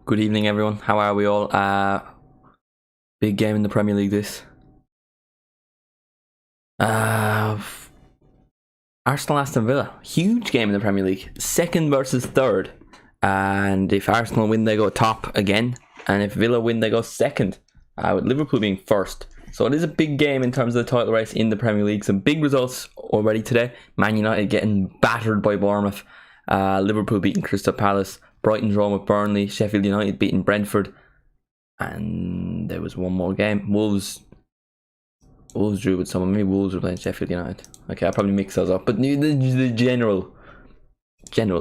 Good evening, everyone. How are we all? Big game in the Premier League. This Arsenal Aston Villa, huge game in the Premier League. Second versus third, and if Arsenal win, they go top again, and if Villa win, they go second. With Liverpool being first, so it is a big game in terms of the title race in the Premier League. Some big results already today. Man United getting battered by Bournemouth. Liverpool beating Crystal Palace. Brighton drawing with Burnley. Sheffield United beating Brentford. And there was one more game. Wolves drew with someone. Maybe Wolves were playing Sheffield United. Okay, I'll probably mix those up. But the general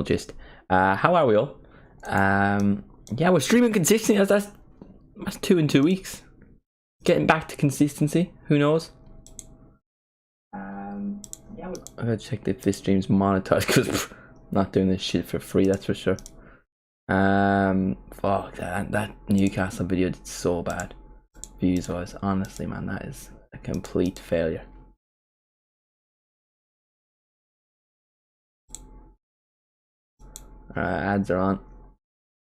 gist. How are we all? Yeah, we're streaming consistently. That's 2 in 2 weeks. Getting back to consistency. Who knows? Yeah, I'm gonna check if this stream's monetized because I'm not doing this shit for free. That's for sure. Fuck that Newcastle video did so bad views wise. Honestly, man, that is a complete failure. Alright, ads are on.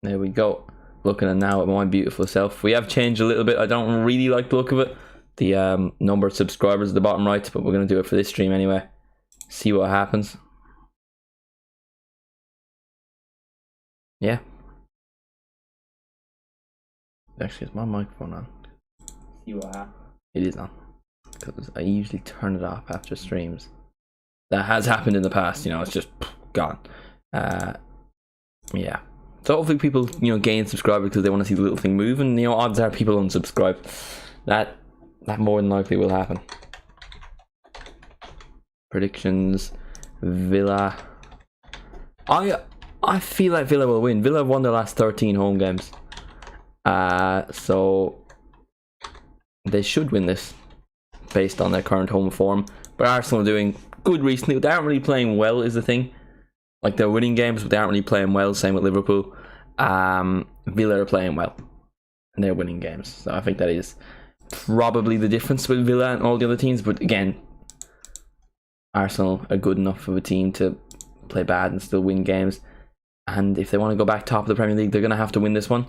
There we go. Looking at now at my beautiful self. We have changed a little bit. I don't really like the look of it. The number of subscribers at the bottom right, but we're gonna do it for this stream anyway. See what happens. Yeah. Actually, is my microphone on? See what happens. It is on. Because I usually turn it off after streams. That has happened in the past, you know, it's just gone. Yeah. So hopefully people, gain subscribers because they want to see the little thing move, and odds are people unsubscribe. That more than likely will happen. Predictions. Villa. I feel like Villa will win. Villa have won their last 13 home games. So they should win this based on their current home form. But Arsenal are doing good recently. They aren't really playing well is the thing. Like, they're winning games, but they aren't really playing well. Same with Liverpool. Villa are playing well, and they're winning games. So I think that is probably the difference with Villa and all the other teams. But again, Arsenal are good enough of a team to play bad and still win games. And if they want to go back top of the Premier League, they're going to have to win this one.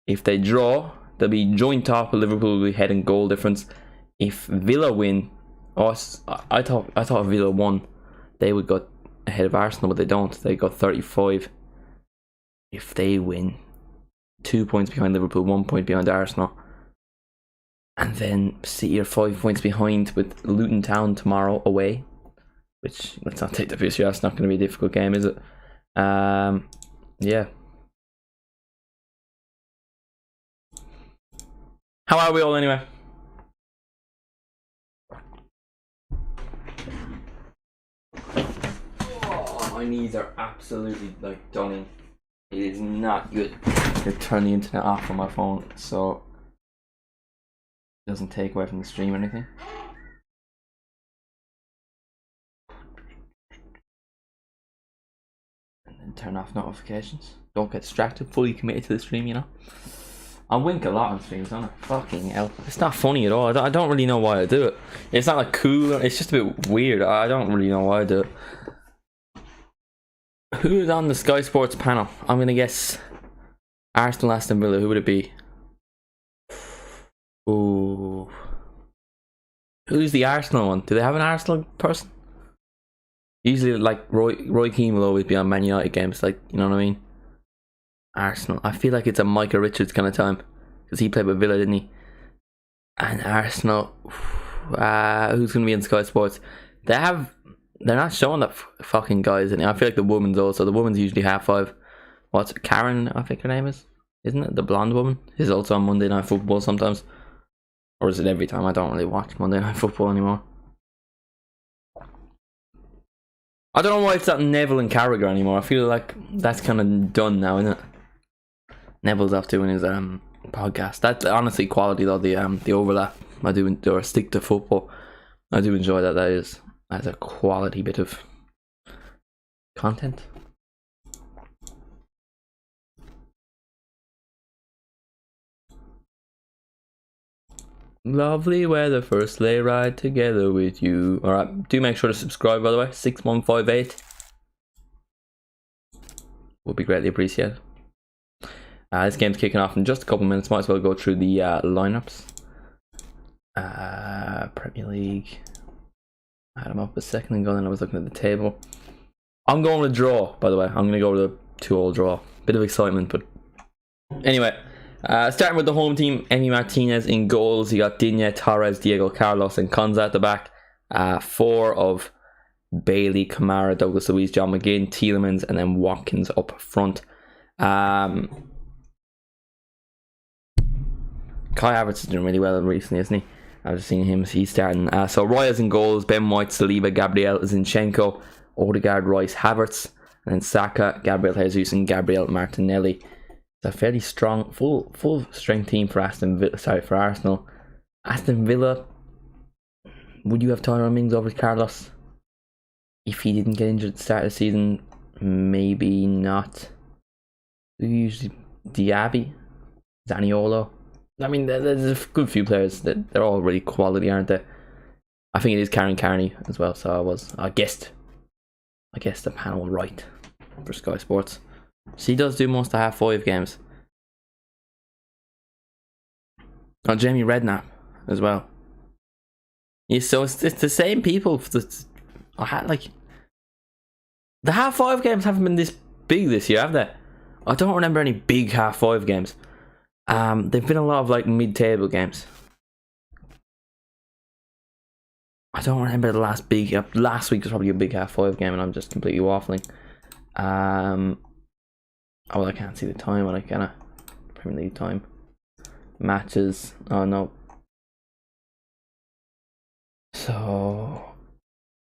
If they draw, they'll be joint top. Liverpool will be head in goal difference. If Villa win, I thought Villa won, they would go ahead of Arsenal, but they don't. They got 35. If they win, 2 points behind Liverpool, 1 point behind Arsenal, and then City are 5 points behind with Luton Town tomorrow away. Which, let's not take the piss here. That's not going to be a difficult game, is it? Yeah. How are we all anyway? Oh, my knees are absolutely done in. It is not good to turn the internet off on my phone so it doesn't take away from the stream or anything. And then turn off notifications. Don't get distracted. Fully committed to the stream, I wink a lot on streams, don't I? Fucking hell. It's not funny at all. I don't really know why I do it. It's not like cool. It's just a bit weird. I don't really know why I do it. Who's on the Sky Sports panel? I'm going to guess Arsenal, Aston Villa. Who would it be? Ooh. Who's the Arsenal one? Do they have an Arsenal person? Usually, Roy Keane will always be on Man United games. You know what I mean? Arsenal. I feel like it's a Micah Richards kind of time because he played with Villa, didn't he? And Arsenal, who's going to be in Sky Sports? They're not showing that fucking guys in it. I feel like the woman's usually 5:30. What's it? Karen, I think her name is, isn't it? The blonde woman is also on Monday Night Football sometimes, or is it every time? I don't really watch Monday Night Football anymore. I don't know why it's not Neville and Carragher anymore. I feel like that's kind of done now, isn't it? Neville's off doing his podcast. That's honestly quality though. The overlap. I do or stick to football. I do enjoy that. That's a quality bit of content. Lovely weather for a sleigh ride together with you. Alright, do make sure to subscribe, by the way. 6158 would be greatly appreciated. This game's kicking off in just a couple of minutes. Might as well go through the lineups. Premier League. I had them up a second ago, and I was looking at the table. I'm going with a draw, by the way. I'm going to go with a 2-2 draw. Bit of excitement, but anyway. Starting with the home team, Emi Martinez in goals. You got Digne, Torres, Diego Carlos, and Konza at the back. 4 of Bailey, Kamara, Douglas Luiz, John McGinn, Tielemans, and then Watkins up front. Kai Havertz is doing really well recently, isn't he? I was seeing him, he's starting. So Roya's in goals, Ben White, Saliba, Gabriel, Zinchenko, Odegaard, Rice, Havertz, and then Saka, Gabriel Jesus, and Gabriel Martinelli. It's a fairly strong, full strength team for for Arsenal. Aston Villa, would you have Tyrone Mings over Carlos? If he didn't get injured at the start of the season, maybe not. Usually Diaby, Zaniolo. I mean, there's a good few players that they're all really quality, aren't they? I think it is Karen Carney as well. So I guessed the panel right for Sky Sports. So he does do most of half-5 games. Oh, Jamie Redknapp as well. Yeah, so it's the same people that I had. Like, the half-5 games haven't been this big this year, have they? I don't remember any big half-5 games. They've been a lot of like mid-table games. I don't remember the last big. Last week was probably a big half-5 game, and I'm just completely waffling. Oh, well, I can't see the time on it, can I? Premier League time. Matches. Oh no. So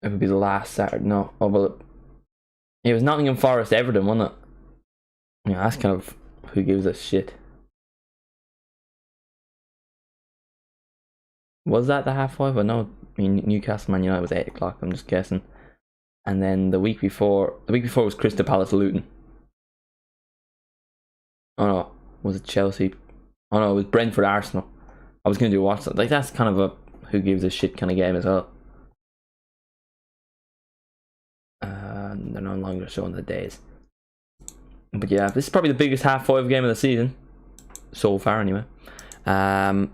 it would be the last Saturday. No. Oh well. It was Nottingham Forest Everton, wasn't it? Yeah, that's kind of who gives a shit. Was that the half-5? I know. I mean, Newcastle Man United was 8 o'clock. I'm just guessing. And then the week before was Crystal Palace Luton. Oh no, was it Chelsea? Oh no, it was Brentford Arsenal. I was going to do watch that. Like, that's kind of a who gives a shit kind of game as well. They're no longer showing the days. But yeah, this is probably the biggest half-5 game of the season so far, anyway. Yeah,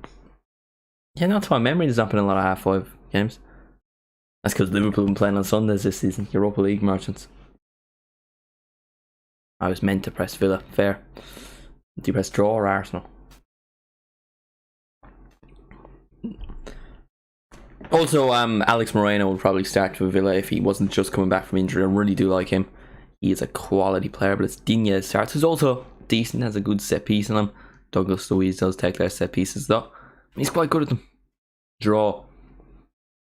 not to my memory, there's not been a lot of half-5 games. That's because Liverpool have been playing on Sundays this season. Europa League merchants. I was meant to press Villa. Fair. Do you press draw or Arsenal? Also, Alex Moreno will probably start for Villa if he wasn't just coming back from injury. I really do like him. He is a quality player, but it's Digne that starts. Who's also decent, has a good set piece in him. Douglas Luiz does take their set pieces though. He's quite good at them. Draw.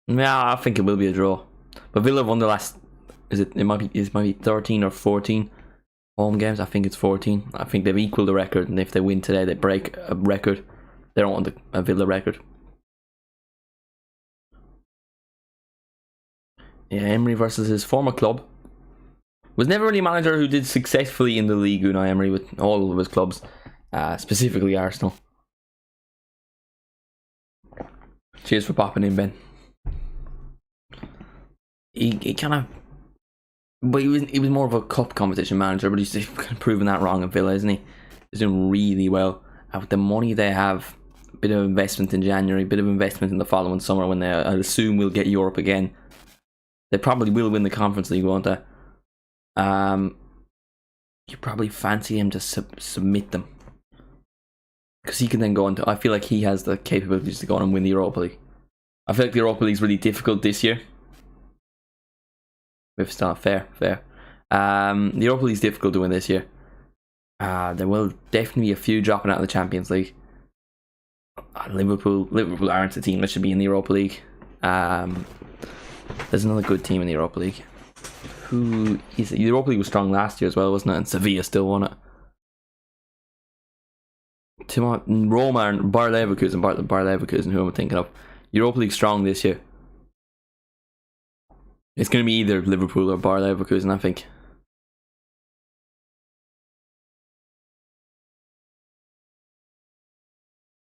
Yeah, I think it will be a draw. But Villa have won the last. It might be 13 or 14 home games. I think it's 14. I think they've equaled the record, and if they win today, they break a record. They don't want a Villa record. Yeah, Emery versus his former club. Was never really a manager who did successfully in the league, Unai Emery, with all of his clubs, specifically Arsenal. Cheers for popping in, Ben. He kind of, but he was more of a cup competition manager, but he's kind of proven that wrong at Villa, isn't he? He's doing really well. With the money they have, a bit of investment in January, a bit of investment in the following summer when I assume we'll get Europe again. They probably will win the Conference League, won't they? You probably fancy him to submit them, because he can then go on to. I feel like he has the capabilities to go on and win the Europa League. I feel like the Europa League is really difficult this year. If it's not fair. The Europa League is difficult to win this year. There will definitely be a few dropping out of the Champions League. Liverpool aren't the team that should be in the Europa League. There's another good team in the Europa League. The Europa League was strong last year as well, wasn't it? And Sevilla still won it. Roma and Bayer Leverkusen, who I'm thinking of. Europa League strong this year. It's going to be either Liverpool or Bayer Leverkusen, I think.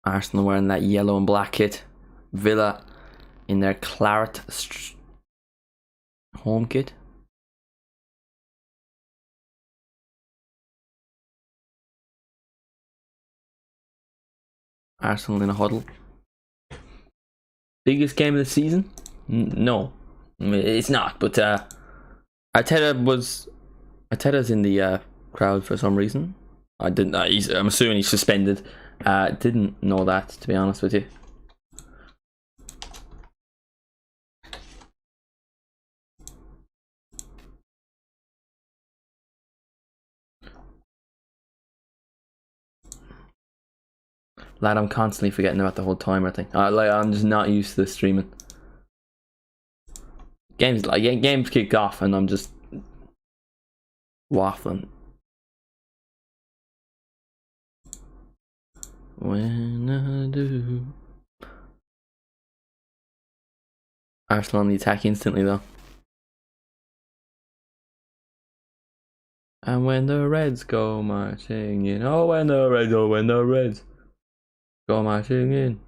Arsenal wearing that yellow and black kit. Villa in their claret home kit. Arsenal in a huddle. Biggest game of the season? No, it's not. But Arteta's in the crowd for some reason. I didn't. I'm assuming he's suspended. Didn't know that, to be honest with you. Lad, I'm constantly forgetting about the whole timer thing. I'm just not used to this streaming. Games kick off and I'm just waffling. When I do. Arsenal on the attack instantly though. And when the Reds go marching in, when the Reds go marching in,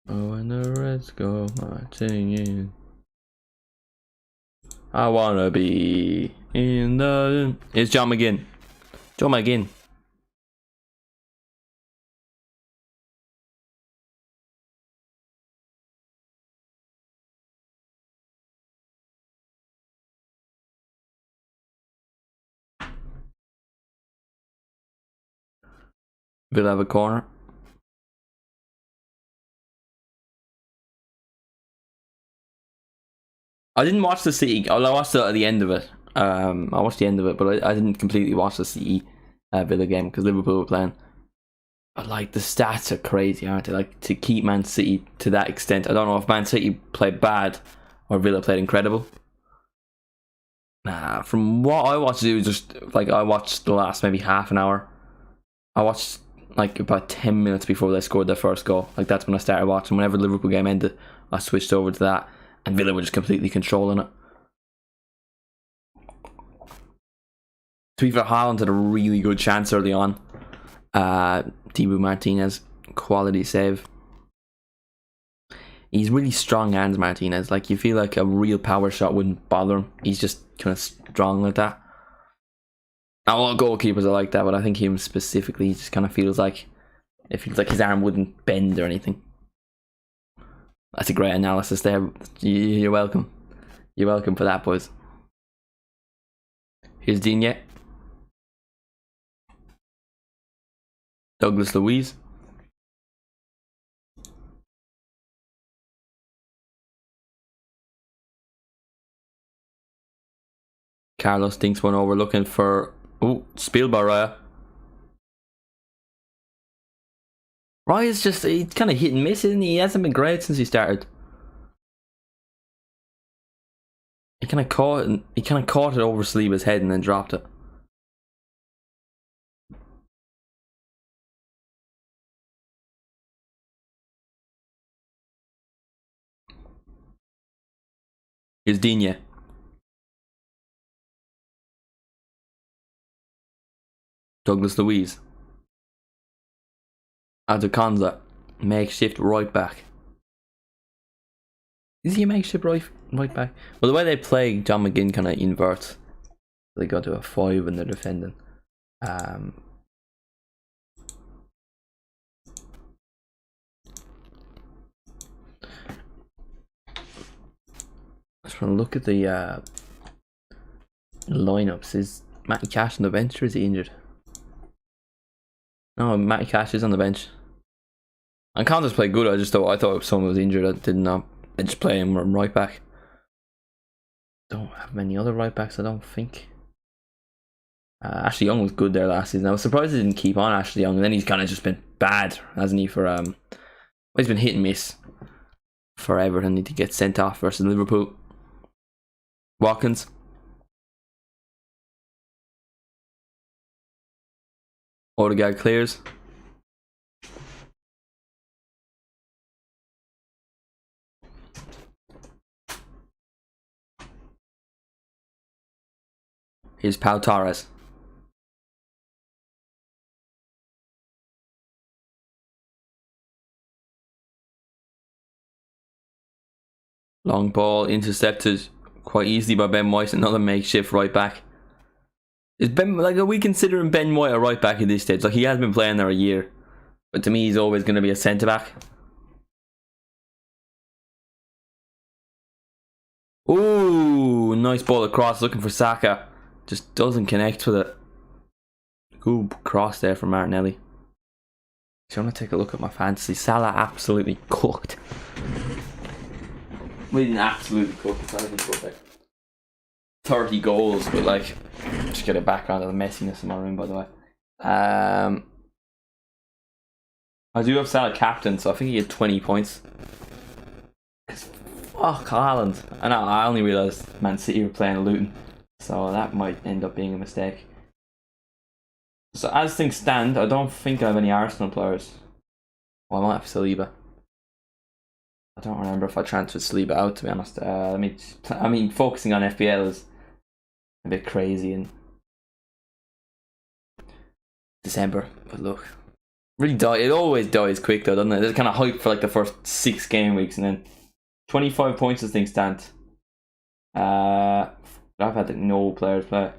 when the Reds go marching in, I wanna be in the. It's John McGinn. John McGinn. Villa have a corner. I didn't watch the City. I watched it at the end of it. I watched the end of it, but I didn't completely watch the City Villa game because Liverpool were playing. But like the stats are crazy, aren't they? Like to keep Man City to that extent. I don't know if Man City played bad or Villa played incredible. Nah, from what I watched, it was just like I watched the last maybe half an hour. I watched like about 10 minutes before they scored their first goal. Like that's when I started watching. Whenever the Liverpool game ended, I switched over to that, and Villa were just completely controlling it. To be fair, Haaland had a really good chance early on. Dibu Martinez, quality save. He's really strong hands, Martinez. Like you feel like a real power shot wouldn't bother him. He's just kind of strong like that. Now, all goalkeepers are like that, but I think him specifically just kind of feels like his arm wouldn't bend or anything. That's a great analysis there. You're welcome. You're welcome for that, boys. Here's Digne. Douglas Luiz. Carlos dinks one over, looking for Spielberg. Raya's just, he's kind of hit and miss, isn't he? He hasn't been great since he started. He kind of caught it over Saliba's head and then dropped it. Here's Digne. Douglas Luiz. Adekonza, makeshift right back. Is he a makeshift right back? Well, the way they play, John McGinn kind of inverts. They go to a 5 and they're defending. Let's want to look at the lineups. Is Matty Cash on the bench or is he injured? No, Matty Cash is on the bench. And Connor's played good. I thought someone was injured. I did not. I just play him right back. Don't have many other right backs, I don't think. Ashley Young was good there last season. I was surprised he didn't keep on Ashley Young, and then he's kind of just been bad, hasn't he? He's been hit and miss for Everton. Need to get sent off versus Liverpool. Watkins. Odegaard clears. Here's Pau Torres. Long ball intercepted quite easily by Ben White. Another makeshift right back. Is Ben, like, are we considering Ben White a right back at this stage? Like, he has been playing there a year. But to me, he's always going to be a centre-back. Ooh, nice ball across, looking for Saka. Just doesn't connect with it. Good cross there from Martinelli. So I'm going to take a look at my fantasy. Salah absolutely cooked. We didn't absolutely cook. Salah didn't cook like 30 goals, but like, just get a background of the messiness in my room, by the way. I do have Salah captain, so I think he had 20 points. Fuck Haaland. And I only realised Man City were playing Luton, so that might end up being a mistake. So as things stand, I don't think I have any Arsenal players. Well, I might have Saliba. I don't remember if I transferred Saliba out, to be honest. I mean, focusing on FPL is a bit crazy in December, but look, really it always dies quick though, doesn't it? There's kind of hype for like the first 6 game weeks, and then 25 points as things stand. I've had like no players play.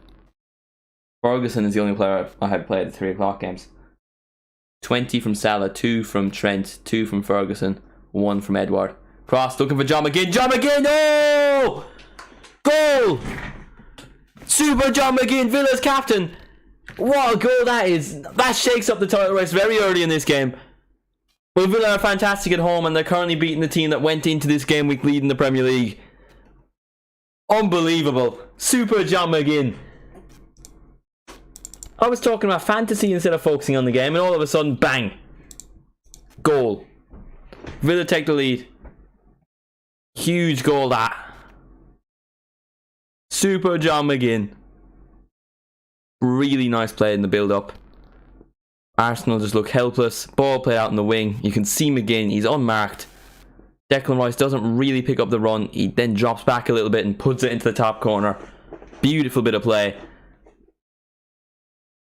Ferguson is the only player I had played at 3 o'clock games. 20 from Salah, 2 from Trent, 2 from Ferguson, 1 from Edward. Cross, looking for John McGinn. John McGinn! Oh! Goal! Super John McGinn, Villa's captain. What a goal that is. That shakes up the title race very early in this game. Well, Villa are fantastic at home, and they're currently beating the team that went into this game week leading the Premier League. Unbelievable. Super John McGinn. I was talking about fantasy instead of focusing on the game, and all of a sudden, bang. Goal. Villa take the lead. Huge goal that. Super John McGinn. Really nice play in the build-up. Arsenal just look helpless. Ball play out in the wing. You can see McGinn. He's unmarked. Declan Rice doesn't really pick up the run. He then drops back a little bit and puts it into the top corner. Beautiful bit of play.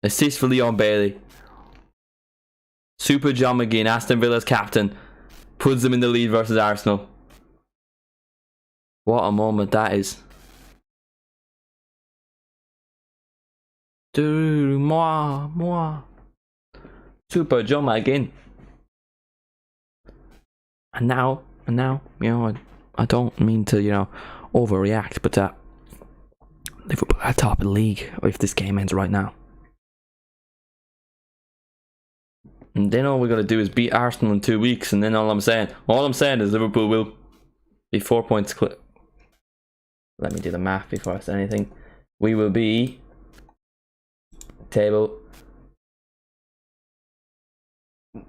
Assist for Leon Bailey. Super John McGinn, Aston Villa's captain, puts them in the lead versus Arsenal. What a moment that is. Moi. Super John McGinn. And now, you know, I don't mean to, you know, overreact, but Liverpool are top of the league if this game ends right now. And then all we got to do is beat Arsenal in 2 weeks, and then all I'm saying is Liverpool will be 4 points clear. Let me do the math before I say anything. We will be table.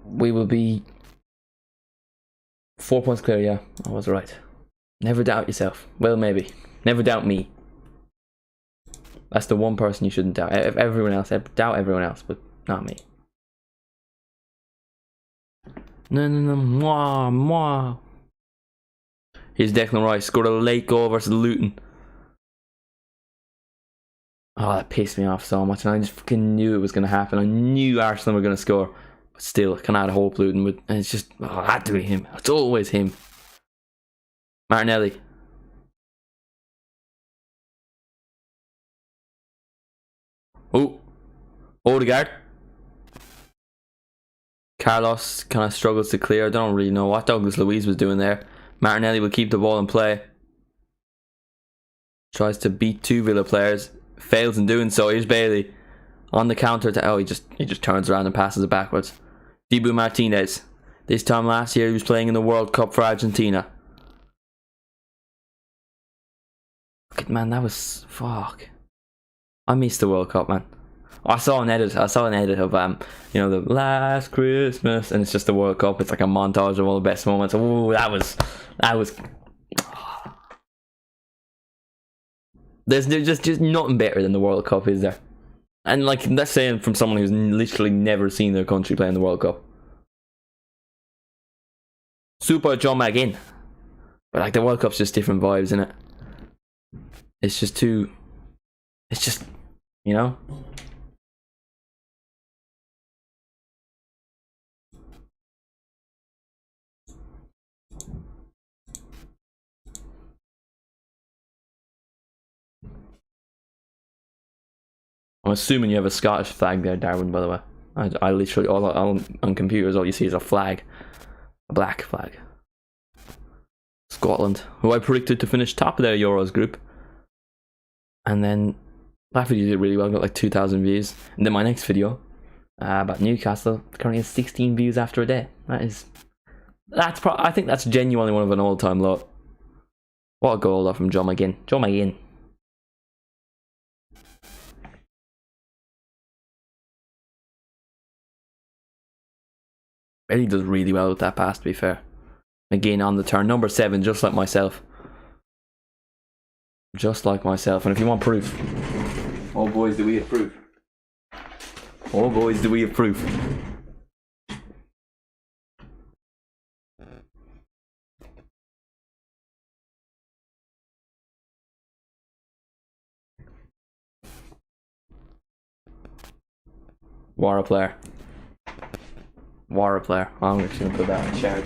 We will be 4 points clear. Yeah, I was right. Never doubt yourself. Well, maybe. Never doubt me. That's the one person you shouldn't doubt. Everyone else, doubt everyone else, but not me. No, moi. Here's Declan Rice, scored a late goal versus Luton. Oh, that pissed me off so much, and I just fucking knew it was going to happen. I knew Arsenal were going to score, but still, I cannot hope Luton would. And it's just, it had to be him. It's always him. Martinelli. Oh, Odegaard. Carlos kind of struggles to clear. I don't really know what Douglas Luiz was doing there. Martinelli will keep the ball in play. Tries to beat 2 Villa players. Fails in doing so. Here's Bailey on the counter. He just turns around and passes it backwards. Dibu Martinez. This time last year he was playing in the World Cup for Argentina. Man, that was fuck. I missed the World Cup, man. I saw an edit of you know, the last Christmas, and it's just the World Cup. It's like a montage of all the best moments. Oh, that was. There's just nothing better than the World Cup, is there? And like, that's saying from someone who's literally never seen their country play in the World Cup. Super John McGinn. But like, the World Cup's just different vibes, isn't it? It's just too. It's just, you know. I'm assuming you have a Scottish flag there, Darwin, by the way. I literally all on computers all you see is a flag, a black flag. Scotland, who I predicted to finish top of their Euros group, and then that video did really well, got like 2,000 views. And then my next video about Newcastle currently has 16 views after a day. I think that's genuinely one of an all-time low. What a goal though from John McGinn. John McGinn. He does really well with that pass, to be fair. McGinn on the turn, number 7, just like myself. Just like myself. And if you want proof, oh boys, do we have proof? Oh boys, do we have proof? War a player. War a player. I'm just gonna put that in charge.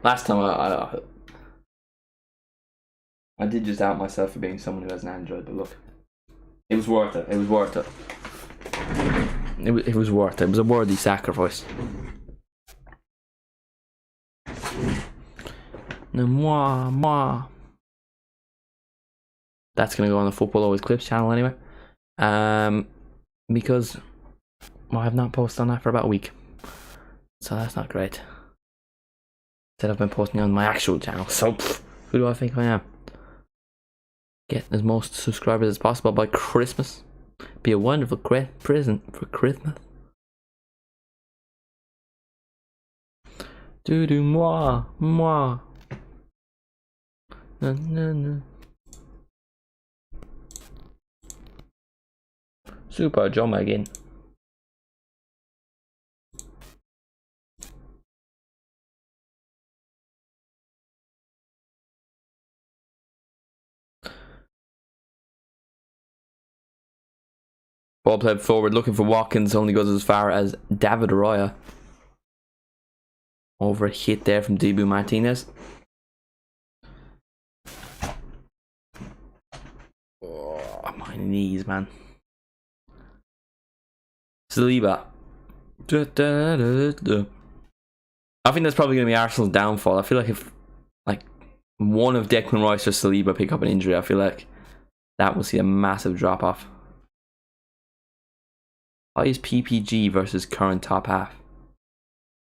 Last time I did just out myself for being someone who has an Android, but look, it was worth it. It was worth it. It was worth it. It was a worthy sacrifice. No moi. That's gonna go on the Football Always Clips channel anyway. Because I've not posted on that for about a week, so that's not great. Instead I've been posting on my actual channel, so who do I think I am? Get as most subscribers as possible by Christmas. Be a wonderful present for Christmas. Do moi. No. Super John McGinn. Ball played forward, looking for Watkins, only goes as far as David Arroyo. Over a hit there from Dibu Martinez. Oh, my knees, man. Saliba. I think that's probably going to be Arsenal's downfall. I feel like if one of Declan Rice or Saliba pick up an injury, I feel like that will see a massive drop off. Highest PPG versus current top half.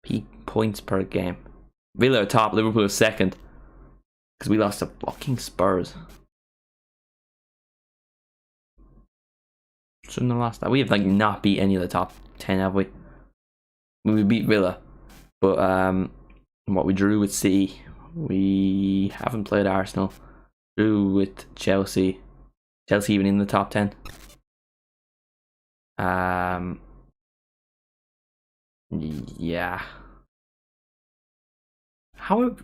Peak points per game. Villa are top, Liverpool are second. Because we lost to fucking Spurs. Shouldn't have lost that. We have not beat any of the top 10, have we? We beat Villa. But we drew with City. We haven't played Arsenal. Drew with Chelsea. Chelsea even in the top 10. Yeah. How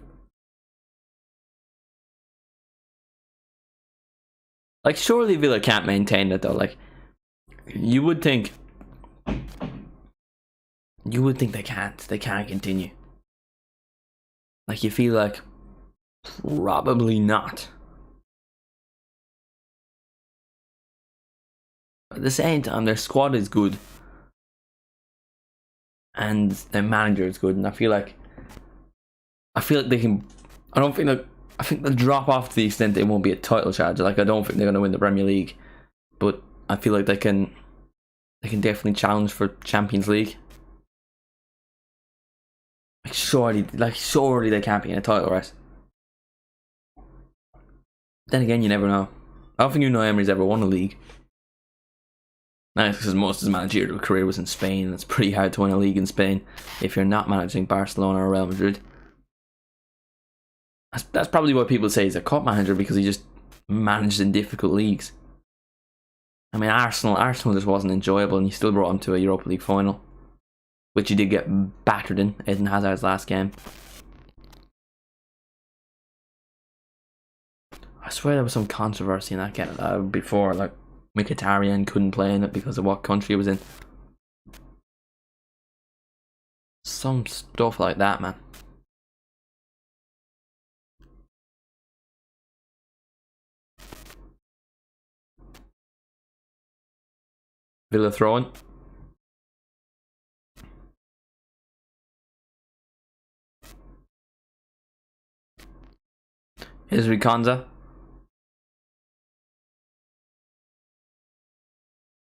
surely Villa can't maintain it though. You would think they can't continue. You feel like probably not. At the same time, their squad is good and their manager is good, and I feel like they can. I think they'll drop off to the extent they won't be a title challenger. I don't think they're going to win the Premier League, but I feel like they can definitely challenge for Champions League. Surely they can't be in a title race. Then again, you never know. I don't think Unai Emery's ever won a league. That's because most of his managerial career was in Spain, and it's pretty hard to win a league in Spain if you're not managing Barcelona or Real Madrid. That's probably why people say he's a cup manager, because he just managed in difficult leagues. I mean, Arsenal just wasn't enjoyable, and he still brought him to a Europa League final, which he did get battered in Eden Hazard's last game. I swear there was some controversy in that game before, Mkhitaryan couldn't play in it because of what country it was in. Some stuff like that, man. Villa throwing. Here's Riconza.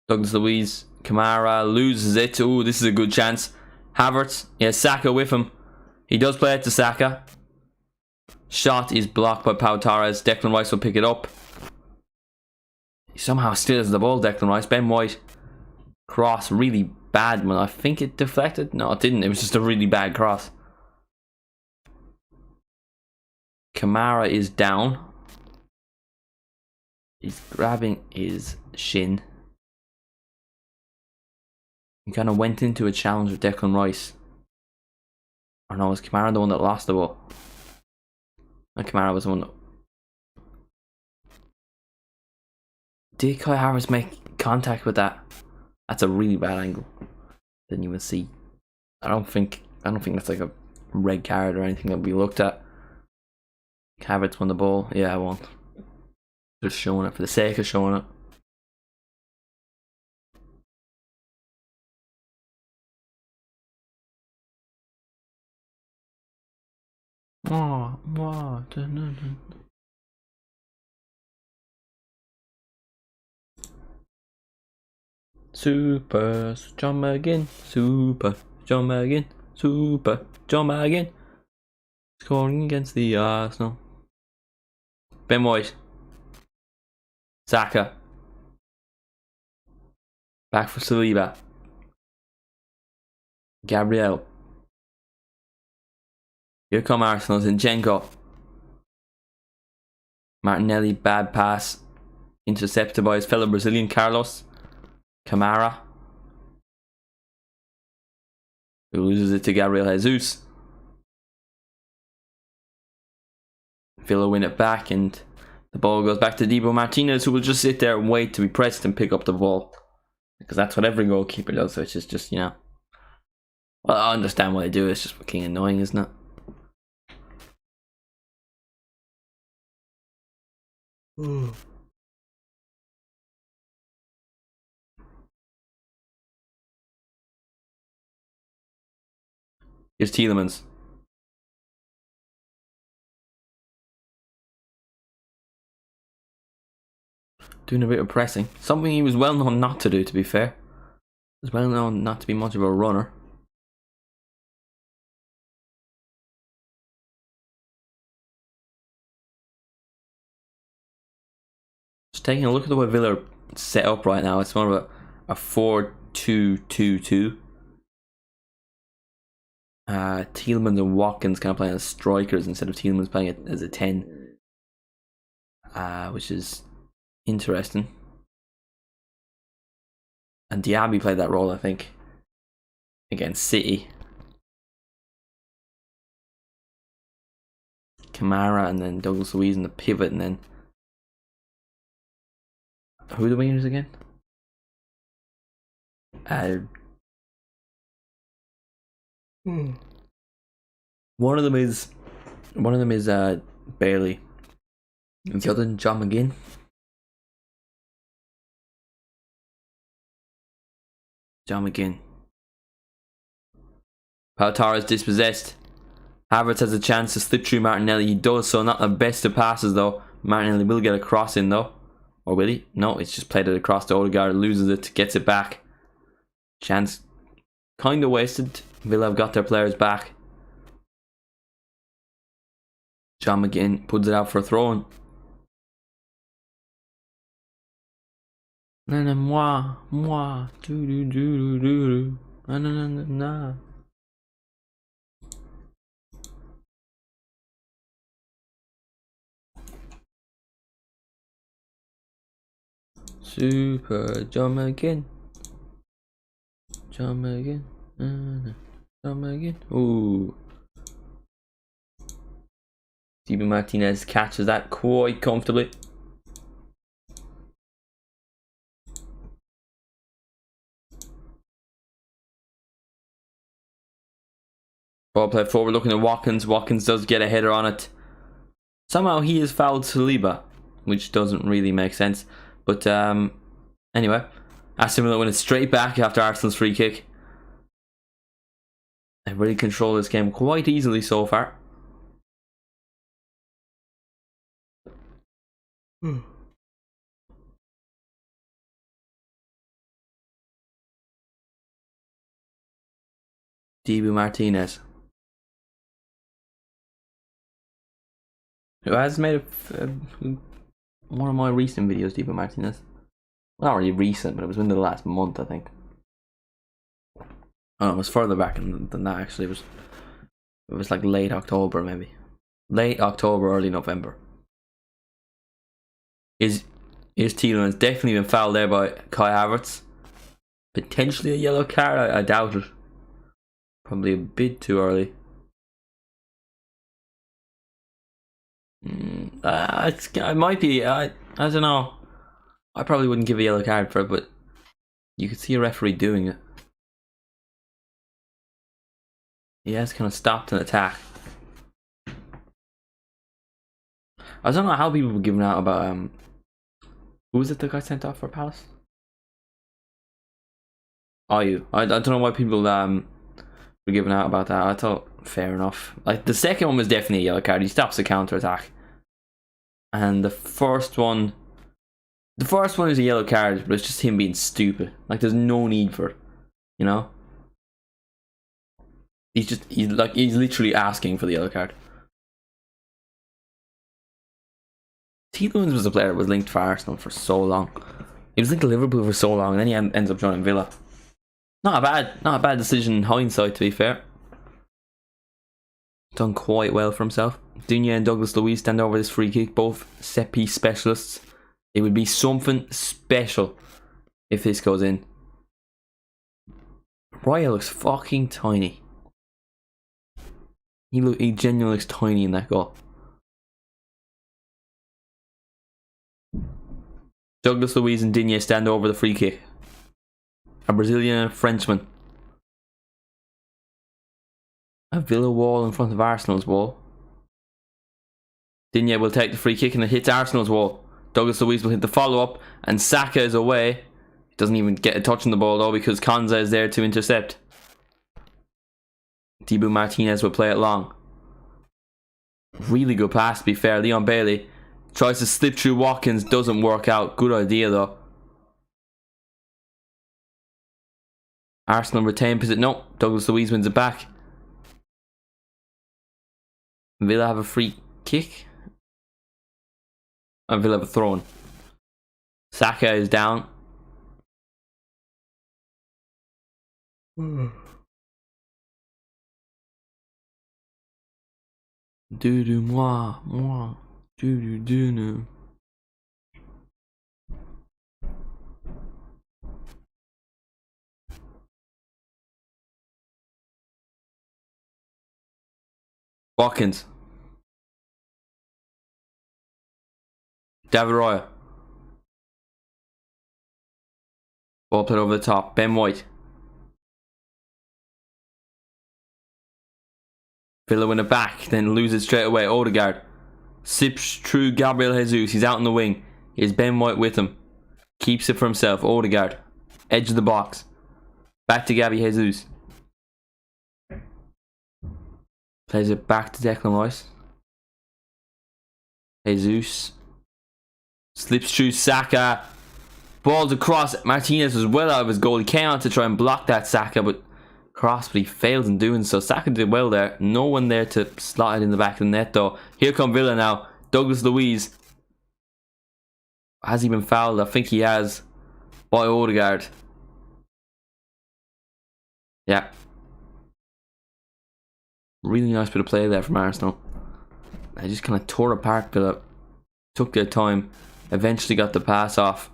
Douglas Luiz. Kamara loses it. Ooh, this is a good chance. Havertz. He has Saka with him. He does play it to Saka. Shot is blocked by Pau Torres. Declan Rice will pick it up. He somehow steals the ball, Declan Rice. Ben White. Cross. Really bad one. I think it deflected. No, it didn't. It was just a really bad cross. Kamara is down. He's grabbing his shin. He kind of went into a challenge with Declan Rice. Or no, was Kamara the one that lost the ball? No, Kamara was the one that... Did Kai Havertz make contact with that? That's a really bad angle. Didn't even see. I don't think that's like a red card or anything that we looked at. Havertz won the ball. Yeah, I won't. Just showing it for the sake of showing it. Oh, what? Super John McGinn. Super John McGinn. Super John McGinn. Scoring against the Arsenal. Ben White. Saka. Back for Saliba. Gabriel. Here come Arsenal. Zinchenko. Martinelli, bad pass. Intercepted by his fellow Brazilian Carlos. Kamara. Who loses it to Gabriel Jesus. Villa win it back and the ball goes back to Dibu Martinez, who will just sit there and wait to be pressed and pick up the ball. Because that's what every goalkeeper does, which is just, you know. Well, I understand why they do it, it's just fucking annoying, isn't it? Here's Tielemans. Doing a bit of pressing. Something he was well known not to do, to be fair. He was well known not to be much of a runner. Just taking a look at the way Villa are set up right now. It's more of a 4-2-2-2. Tielemans and Watkins kind of playing as strikers instead of Tielemans playing it as a 10. Which is interesting. And Diaby played that role, I think, against City. Kamara and then Douglas Luiz in the pivot, and then who are the wingers again? One of them is Bailey. And the other John McGinn. John McGinn. Pau Torres dispossessed. Havertz has a chance to slip through Martinelli. He does so. Not the best of passes though. Martinelli will get a cross in though. Or will he? No, it's just played it across to Odegaard. Loses it. Gets it back. Chance kind of wasted. Villa have got their players back. John McGinn puts it out for a throw-in. Na na moi, do do do do do, na na na na na. Super John McGinn. John McGinn. John McGinn. Ooh. Dibu Martinez catches that quite comfortably. Ball played forward, looking at Watkins. Watkins does get a header on it. Somehow he has fouled Saliba, which doesn't really make sense. But anyway, Aston Villa win it straight back after Arsenal's free kick. They really control this game quite easily so far. Dibu Martinez, who has made one of my recent videos, Dibu Martinez. Not really recent, but it was within the last month, I think. Oh, it was further back than that actually. It was like late October, maybe. Late October, early November. Is Tielemans definitely been fouled there by Kai Havertz? Potentially a yellow card? I doubt it. Probably a bit too early. It might be. I don't know. I probably wouldn't give a yellow card for it, but you could see a referee doing it. He has kind of stopped an attack. I don't know how people were giving out about who was it that got sent off for Palace? I don't know why people were giving out about that. I thought fair enough. Like the second one was definitely a yellow card. He stops the counter attack, and the first one is a yellow card, but it's just him being stupid. Like there's no need for it, you know. He's literally asking for the yellow card. Tielemans was a player that was linked for Arsenal for so long. He was linked to Liverpool for so long, and then he ends up joining Villa. Not a bad decision in hindsight, to be fair. Done quite well for himself. Digne and Douglas Luiz stand over this free kick, both set piece specialists. It would be something special if this goes in. Raya looks fucking tiny. He genuinely looks tiny in that goal. Douglas Luiz and Digne stand over the free kick. A Brazilian and a Frenchman. A Villa wall in front of Arsenal's wall. Digne will take the free kick and it hits Arsenal's wall. Douglas Luiz will hit the follow-up and Saka is away. He doesn't even get a touch on the ball though because Konza is there to intercept. Dibu Martinez will play it long. Really good pass, to be fair. Leon Bailey tries to slip through Watkins, doesn't work out. Good idea though. Arsenal retain position. No, Douglas Luiz wins it back. Villa have a free kick. And Villa have a throw-in. Saka is down. Do moi, do. Watkins. David Raya. Ball played over the top. Ben White. Villa win it back, then lose it straight away. Odegaard. Sips through Gabriel Jesus. He's out in the wing. Here's Ben White with him. Keeps it for himself. Odegaard. Edge of the box. Back to Gabby Jesus. Plays it back to Declan Rice. Jesus. Slips through Saka. Balls across. Martinez was well out of his goal. He came out to try and block that Saka, but he failed in doing so. Saka did well there. No one there to slot it in the back of the net though. Here come Villa now. Douglas Luiz. Has he been fouled? I think he has. By Odegaard. Yeah. Really nice bit of play there from Arsenal. They just kind of tore apart Villa. Took their time. Eventually got the pass off.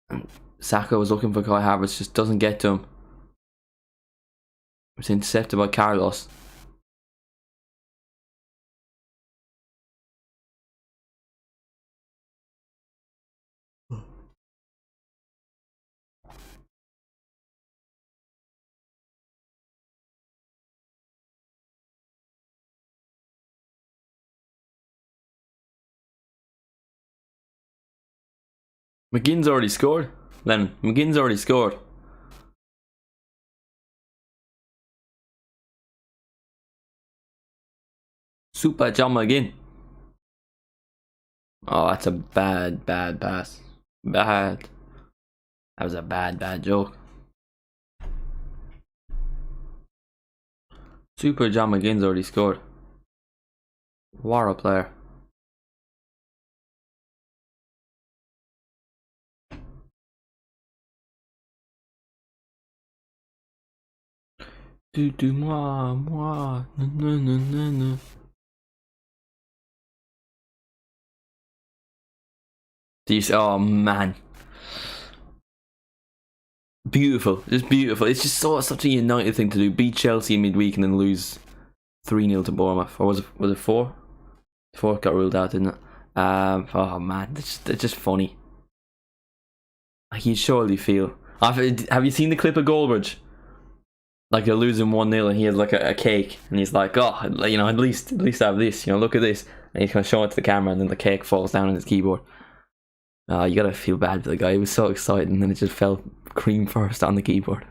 And Saka was looking for Kai Havertz. Just doesn't get to him. It's intercepted by Carlos. McGinn's already scored. Lennon. McGinn's already scored. Super John McGinn. Oh, that's a bad pass. Bad. That was a bad joke. Super John McGinn's already scored. What a player. Do moi, no, no, no, no, no. Oh man. Beautiful. Just beautiful. It's just such a United thing to do. Beat Chelsea in midweek and then lose 3-0 to Bournemouth. Or was it 4? 4 got ruled out, didn't it? Oh man, it's just funny. Like you surely feel. Have you seen the clip of Goldbridge? Like they're losing 1-0 and he has like a cake and he's like, oh, you know, at least I have this, you know, look at this, and he's gonna show it to the camera and then the cake falls down on his keyboard. You gotta feel bad for the guy. He was so excited and then it just fell cream first on the keyboard.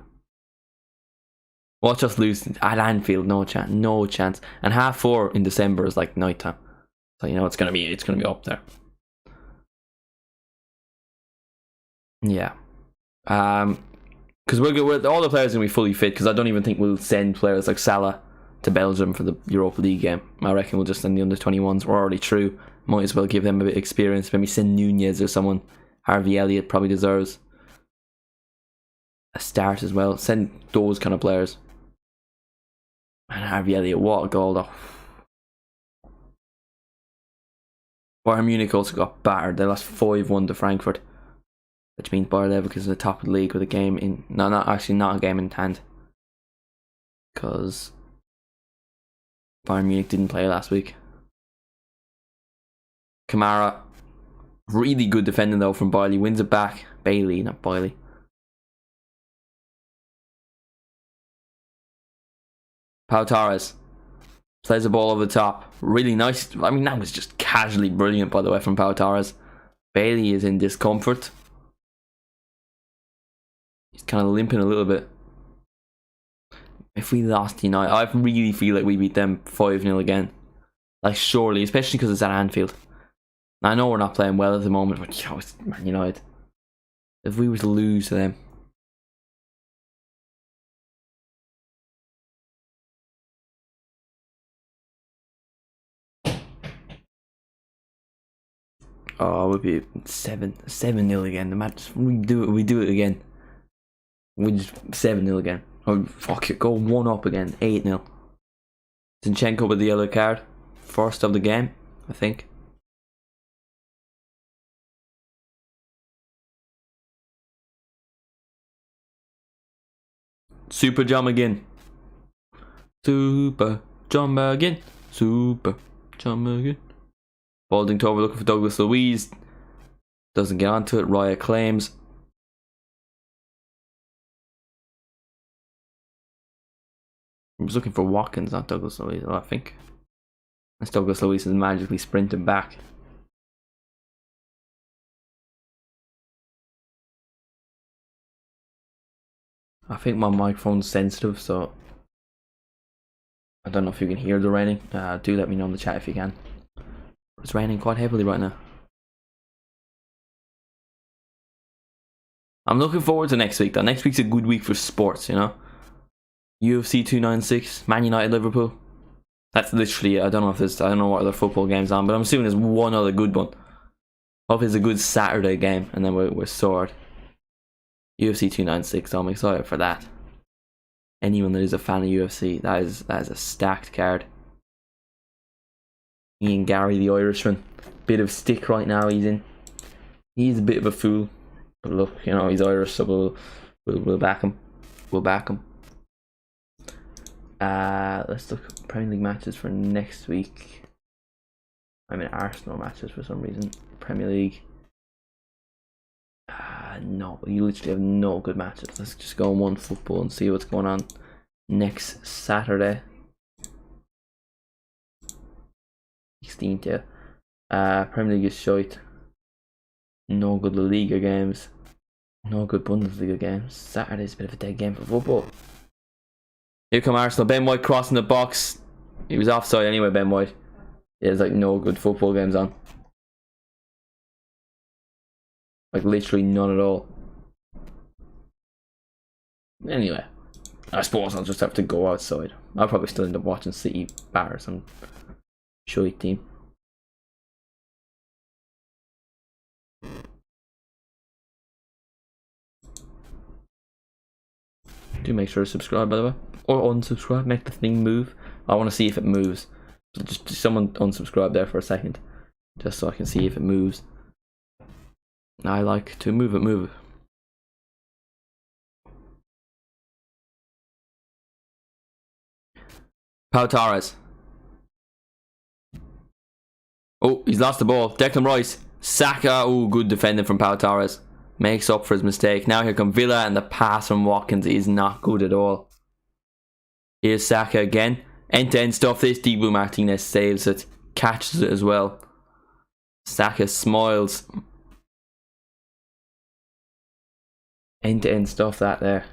Watch us lose at Anfield, no chance. And 4:30 in December is like night time, so you know it's gonna be up there. Yeah. Because we're all the players are gonna be fully fit. Because I don't even think we'll send players like Salah to Belgium for the Europa League game. I reckon we'll just send the under-21s. We're already through. Might as well give them a bit of experience. Maybe send Nunez or someone. Harvey Elliott probably deserves a start as well. Send those kind of players. And Harvey Elliott, what a goal though. Bayern Munich also got battered. They lost 5-1 to Frankfurt, which means Bayer Leverkusen is the top of the league with a game in... No, not a game in hand. Because Bayern Munich didn't play last week. Kamara, really good defending though from Bailey. Wins it back. Bailey, not Bailey. Pau Torres plays the ball over the top. Really nice. I mean, that was just casually brilliant, by the way, from Pau Torres. Bailey is in discomfort. He's kind of limping a little bit. If we lost United, I really feel like we beat them 5-0 again. Like, surely, especially because it's at Anfield. I know we're not playing well at the moment, but you know, it's Man United. If we were to lose to them. Oh, it would be 7-0 again. The match, we do it again. We just 7-0 again. Oh fuck it, go 1-up again. 8-0. Zinchenko with the yellow card. First of the game, I think. Super John McGinn. Super John McGinn. Super John McGinn. Balding Tover looking for Douglas Luiz. Doesn't get onto it. Raya claims. I was looking for Watkins, not Douglas Luiz, I think. As Douglas Luiz is magically sprinting back. I think my microphone's sensitive, so I don't know if you can hear the raining. Do let me know in the chat if you can. It's raining quite heavily right now. I'm looking forward to next week though. Next week's a good week for sports, you know. UFC 296, Man United, Liverpool. That's literally, I don't know what other football games on, but I'm assuming there's one other good one. Hope it's a good Saturday game, and then we're sorted. UFC 296, so I'm excited for that. Anyone that is a fan of UFC, that is a stacked card. Ian Gary, the Irishman, bit of stick right now. He's a bit of a fool, but look, you know, he's Irish, so we'll back him. We'll back him. Let's look at Premier League matches for next week. I mean Arsenal matches for some reason. Premier League. No, you literally have no good matches. Let's just go on one football and see what's going on next Saturday. 16th, yeah. Premier League is shite. No good La Liga games. No good Bundesliga games. Saturday's a bit of a dead game for football. Here come Arsenal. Ben White crossing the box. He was offside anyway, Ben White. There's like no good football games on. Like literally none at all. Anyway, I suppose I'll just have to go outside. I'll probably still end up watching City bar some shite team. Do make sure to subscribe, by the way, or unsubscribe. Make the thing move. I want to see if it moves. So just someone unsubscribe there for a second, just so I can see if it moves. I like to move it, move it. Pau Torres. Oh, he's lost the ball. Declan Rice. Saka. Oh, good defending from Pau Torres. Makes up for his mistake. Now here come Villa, and the pass from Watkins is not good at all. Here's Saka again. End-to-end stuff. This Dibu Martinez saves it. Catches it as well. Saka smiles. End-to-end stuff that there.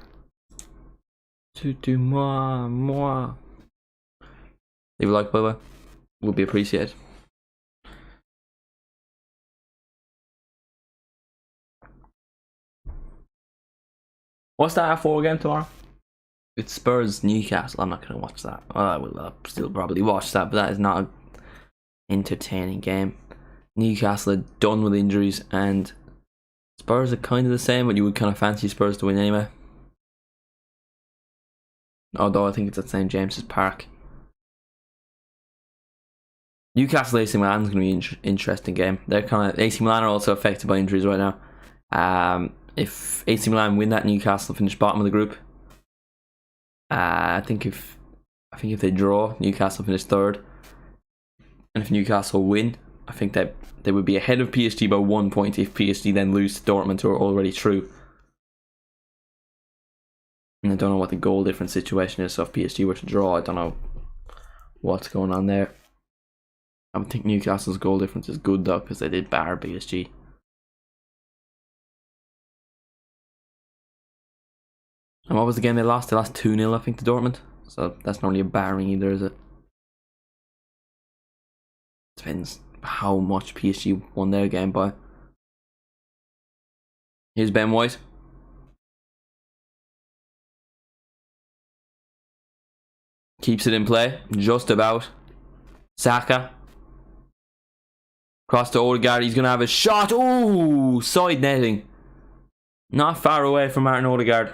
Moi. Leave a like, by the way. Would be appreciated. What's that for again tomorrow? It's Spurs Newcastle. I'm not going to watch that. Well, I will still probably watch that, but that is not an entertaining game. Newcastle are done with injuries, and Spurs are kind of the same, but you would kind of fancy Spurs to win anyway. Although I think it's at St James's Park. Newcastle AC Milan is going to be an interesting game. They're kind of AC Milan are also affected by injuries right now. If AC Milan win that, Newcastle finish bottom of the group. I think if they draw, Newcastle finish third. And if Newcastle win, I think that they would be ahead of PSG by 1 point if PSG then lose to Dortmund, who are already through. And I don't know what the goal difference situation is, so if PSG were to draw, I don't know what's going on there. I would think Newcastle's goal difference is good though, because they did bar PSG. And what was the game they lost? They lost 2-0, I think, to Dortmund. So that's not really a barring either, is it? Depends how much PSG won their game by. Here's Ben White. Keeps it in play, just about. Saka. Cross to Odegaard, he's going to have a shot. Oh, side netting. Not far away from Martin Odegaard.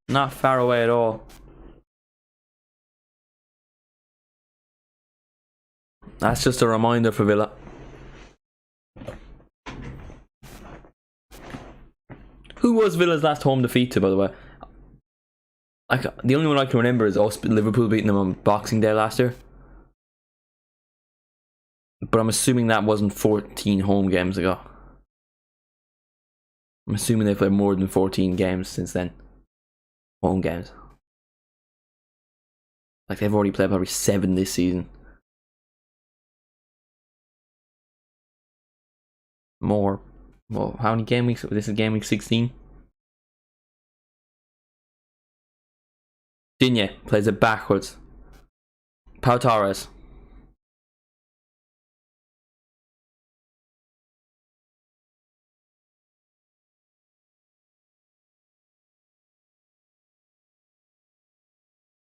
Not far away at all. That's just a reminder for Villa. Who was Villa's last home defeat to, by the way? Like, the only one I can remember is us, Liverpool beating them on Boxing Day last year. But I'm assuming that wasn't 14 home games ago. I'm assuming they've played more than 14 games since then. Home games. Like, they've already played probably 7 this season. More. Well, how many game weeks? This is game week 16. Digne plays it backwards. Pau Torres.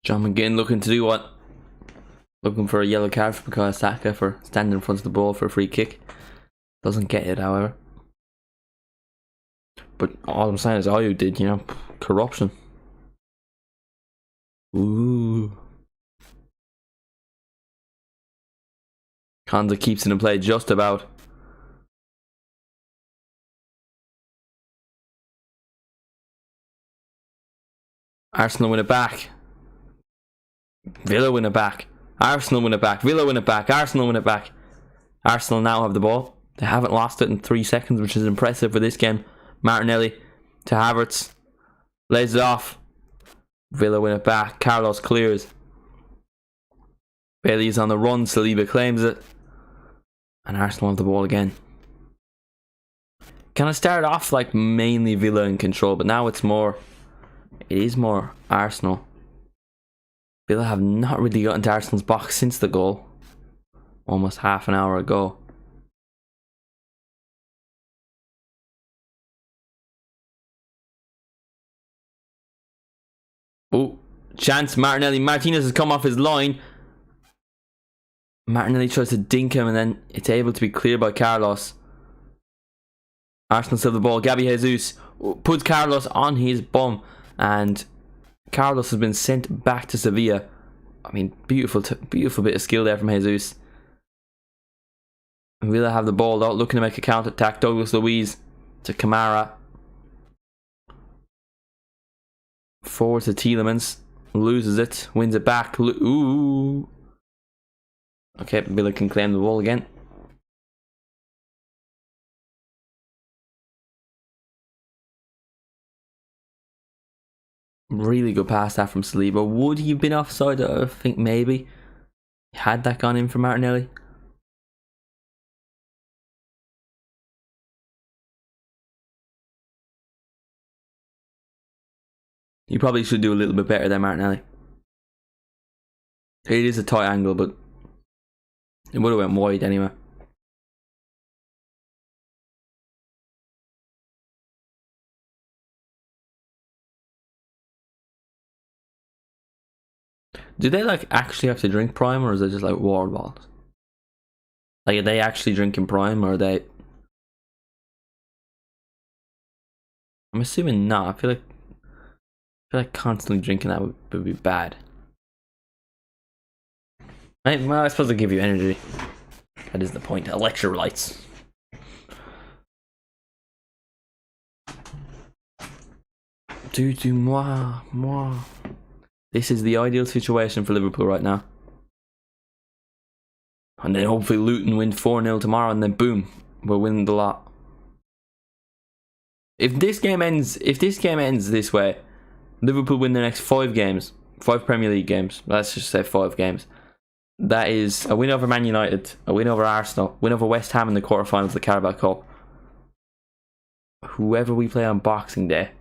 John McGinn looking to do what? Looking for a yellow card for Bukayo Saka for standing in front of the ball for a free kick. Doesn't get it, however. But all I'm saying is Ayew did, you know, corruption. Ooh. Konza keeps it in play just about. Arsenal win it back. Villa win it back. Arsenal win it back. Villa win it back. Arsenal win it back. Arsenal now have the ball. They haven't lost it in 3 seconds, which is impressive for this game. Martinelli to Havertz. Lays it off. Villa win it back. Carlos clears. Bailey's on the run. Saliba claims it. And Arsenal have the ball again. kind of started off like mainly Villa in control, but now it's more. It is more Arsenal. Villa have not really got into Arsenal's box since the goal, almost half an hour ago. Oh, chance, Martinelli. Martinez has come off his line. Martinelli tries to dink him and then it's able to be cleared by Carlos. Arsenal still have the ball. Gabby Jesus puts Carlos on his bum and Carlos has been sent back to Sevilla. I mean, beautiful bit of skill there from Jesus. And Villa have the ball though, looking to make a counter attack. Douglas Luiz to Kamara. Forward to Tielemans. Loses it. Wins it back. Ooh. Okay, Villa can claim the ball again. Really good pass that from Saliba. Would he have been offside? I think maybe. Had that gone in for Martinelli? You probably should do a little bit better than Martinelli. It is a tight angle, but it would have went wide anyway. Do they like actually have to drink Prime, or is it just like water bottles? Like, are they actually drinking Prime, or are they? I'm assuming not. I feel like constantly drinking that would be bad. Well, I suppose they give you energy. That is the point. Electrolytes. Moi. This is the ideal situation for Liverpool right now. And then hopefully Luton win 4-0 tomorrow, and then boom, we're winning the lot. If this game ends this way, Liverpool win the next 5 games, 5 Premier League games. Let's just say 5 games. That is a win over Man United, a win over Arsenal, win over West Ham in the quarterfinals of the Carabao Cup. Whoever we play on Boxing Day,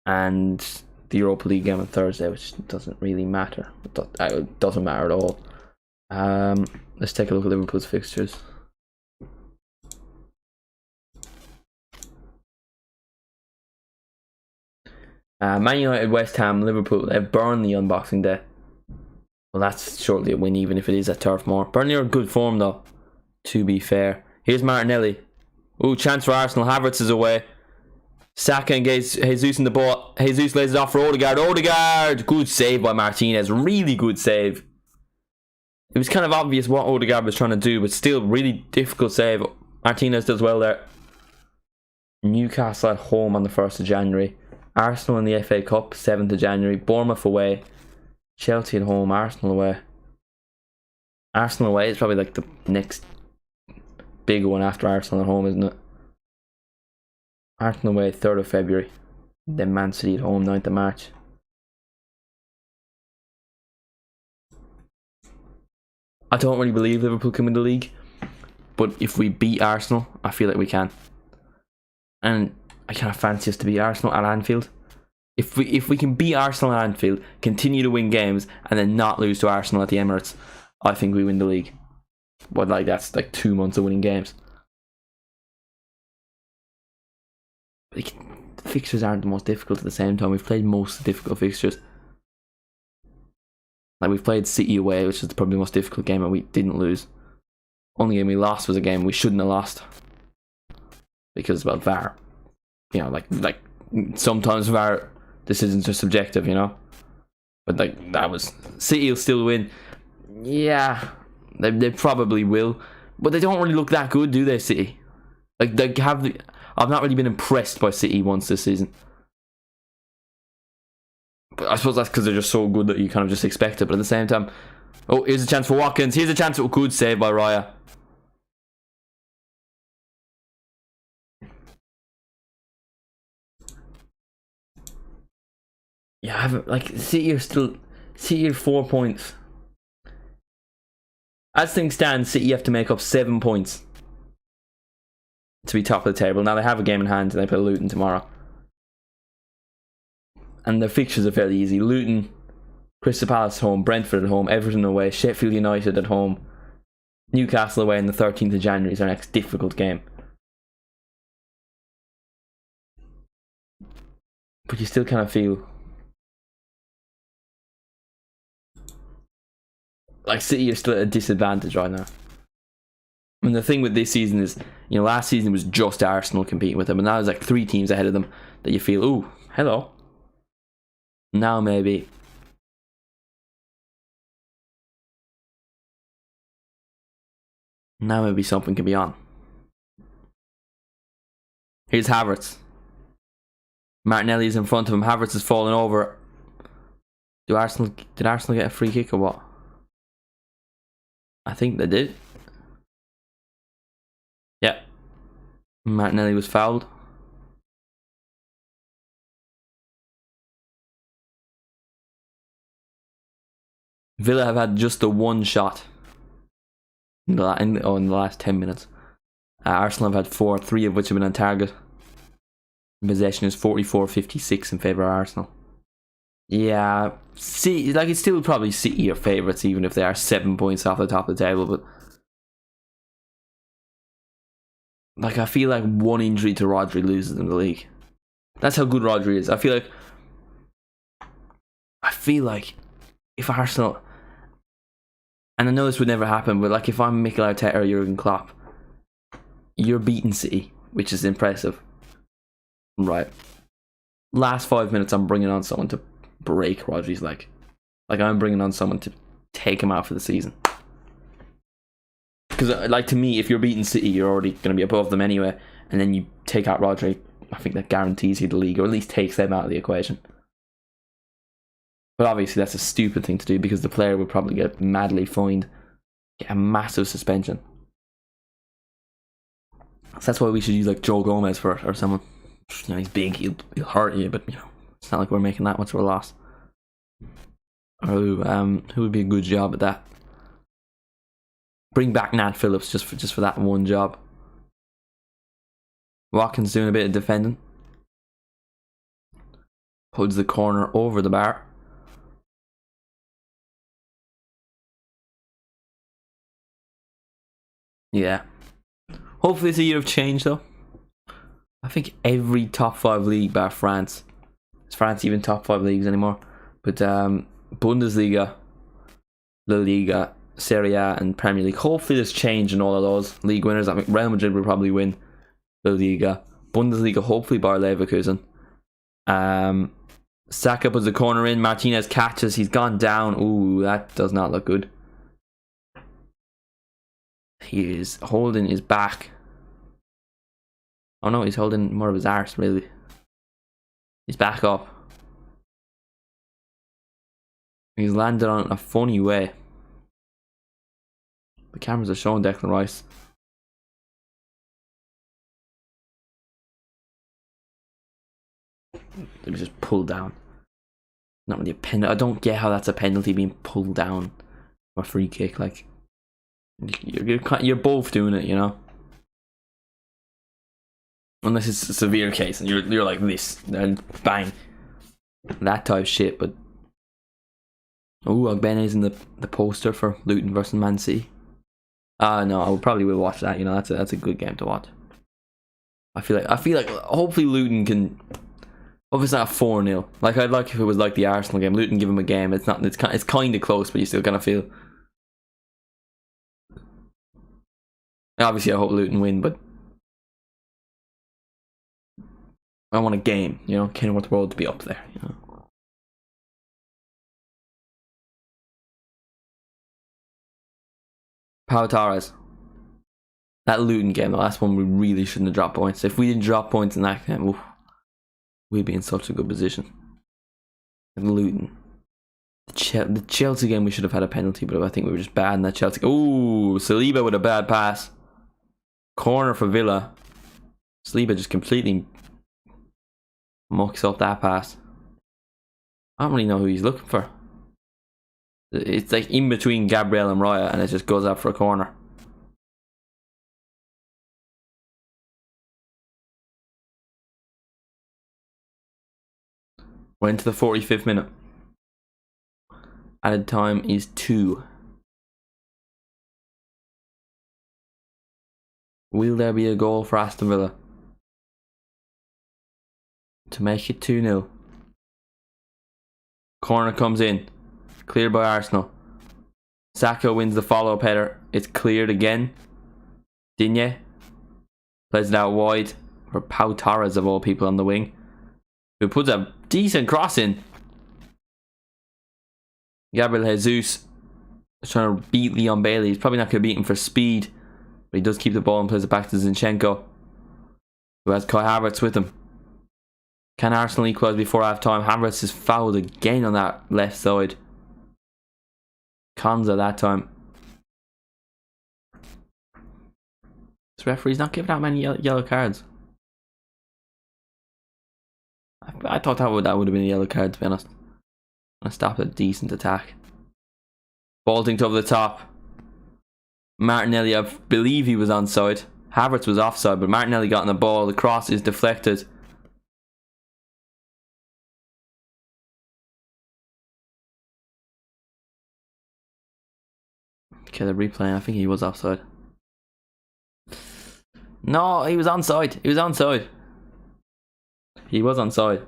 and the Europa League game on Thursday, which doesn't really matter. It doesn't matter at all. Let's take a look at Liverpool's fixtures. Man United, West Ham, Liverpool. They have Burnley on Boxing Day. Well, that's shortly a win, even if it is at Turf Moor. Burnley are in good form, though, to be fair. Here's Martinelli. Ooh, chance for Arsenal. Havertz is away. Saka engages Jesus in the ball. Jesus lays it off for Odegaard. Odegaard! Good save by Martinez. Really good save. It was kind of obvious what Odegaard was trying to do, but still, really difficult save. Martinez does well there. Newcastle at home on the 1st of January. Arsenal in the FA Cup, 7th of January. Bournemouth away. Chelsea at home. Arsenal away. Arsenal away is probably like the next big one after Arsenal at home, isn't it? Arsenal away, 3rd of February. Then Man City at home, 9th of March. I don't really believe Liverpool can win the league, but if we beat Arsenal, I feel like we can. And I kind of fancy us to beat Arsenal at Anfield. If we can beat Arsenal at Anfield, continue to win games, and then not lose to Arsenal at the Emirates, I think we win the league. But like, that's like 2 months of winning games. Like, the fixtures aren't the most difficult at the same time. We've played most of the difficult fixtures. Like, we've played City away, which is probably the most difficult game, and we didn't lose. Only game we lost was a game we shouldn't have lost. Because, well, VAR. You know, like sometimes VAR decisions are subjective, you know? But, like, that was... City will still win. Yeah, they probably will. But they don't really look that good, do they, City? Like, they have the... I've not really been impressed by City once this season. But I suppose that's because they're just so good that you kind of just expect it. But at the same time... Oh, here's a chance for Watkins. Here's a chance for a good save by Raya. Yeah, I haven't... Like, City are 4 points. As things stand, City have to make up 7 points. to be top of the table. Now they have a game in hand and they play Luton tomorrow. And their fixtures are fairly easy. Luton, Crystal Palace at home, Brentford at home, Everton away, Sheffield United at home, Newcastle away on the 13th of January is our next difficult game. But you still kind of feel like City are still at a disadvantage right now. And the thing with this season is, you know, last season was just Arsenal competing with them, and now there's like 3 teams ahead of them that you feel, ooh, hello. Now maybe something can be on. Here's Havertz. Martinelli's in front of him. Havertz has fallen over. Did Arsenal get a free kick or what? I think they did. Yeah. Martinelli was fouled. Villa have had just the one shot in the last 10 minutes. Arsenal have had 4, 3 of which have been on target. Possession is 44-56 in favour of Arsenal. Yeah, see, like it's still probably City are favourites even if they are 7 points off the top of the table, but like I feel like one injury to Rodri loses them the league. That's how good Rodri is. I feel like if Arsenal, and I know this would never happen, but like if I'm Mikel Arteta or Jurgen Klopp, you're beating City, which is impressive. Right. Last 5 minutes, I'm bringing on someone to break Rodri's leg. Like I'm bringing on someone to take him out for the season. Because like to me, if you're beating City, you're already going to be above them anyway, and then you take out Rodri, I think that guarantees you the league, or at least takes them out of the equation. But obviously that's a stupid thing to do because the player would probably get madly fined, get a massive suspension. So that's why we should use like Joe Gomez for it or someone. You know, he's big, he'll hurt you, but you know, it's not like we're making that much of a loss. Or who would be a good job at that? Bring back Nat Phillips just for that one job. Watkins doing a bit of defending. Holds the corner over the bar. Yeah. Hopefully it's a year of change though. I think every top 5 league bar France. Is France even top 5 leagues anymore? But Bundesliga, La Liga, Serie A and Premier League. Hopefully there's change in all of those league winners. I think Real Madrid will probably win La Liga. Bundesliga hopefully Bayer Leverkusen. Saka puts the corner in. Martinez catches. He's gone down. Ooh, that does not look good. He is holding his back. Oh no, he's holding more of his arse, really. He's back up. He's landed on a funny way. The cameras are showing Declan Rice. They were just pulled down. Not really a penalty. I don't get how that's a penalty being pulled down or a free kick. Like you're both doing it, you know. Unless it's a severe case and you're like this, then bang, that type of shit. But Ogbene's in the poster for Luton versus Man City. No, I probably will watch that. You know, that's a good game to watch. I feel like hopefully Luton can. Hopefully it's not a 4-0. Like I'd like if it was like the Arsenal game. Luton give them a game. It's not. It's kind of close, but you still kind of feel. Obviously, I hope Luton win, but I want a game. You know, Kenilworth Road to be up there. You know. Pau Torres. That Luton game, the last one, we really shouldn't have dropped points. If we didn't drop points in that game, oof, we'd be in such a good position. And Luton. The Chelsea game, we should have had a penalty, but I think we were just bad in that Chelsea. Ooh, Saliba with a bad pass. Corner for Villa. Saliba just completely mucks up that pass. I don't really know who he's looking for. It's like in between Gabriel and Raya, and it just goes out for a corner. We're into the 45th minute. Added time is 2. Will there be a goal for Aston Villa to make it 2-0? Corner comes in. Cleared by Arsenal. Saka wins the follow-up header. It's cleared again. Digne plays it out wide for Pau Torres of all people on the wing, who puts a decent cross in. Gabriel Jesus is trying to beat Leon Bailey. He's probably not going to beat him for speed, but he does keep the ball and plays it back to Zinchenko, who has Kai Havertz with him. Can Arsenal equalise before half time? Havertz is fouled again on that left side. Konza that time. This referee's not giving out many yellow cards. I thought that would have been a yellow card, to be honest. I stopped a decent attack. Bolting over the top. Martinelli, I believe he was onside. Havertz was offside, but Martinelli got on the ball. The cross is deflected. Okay, they're replaying. I think he was offside. No, he was onside. He was onside. He was onside.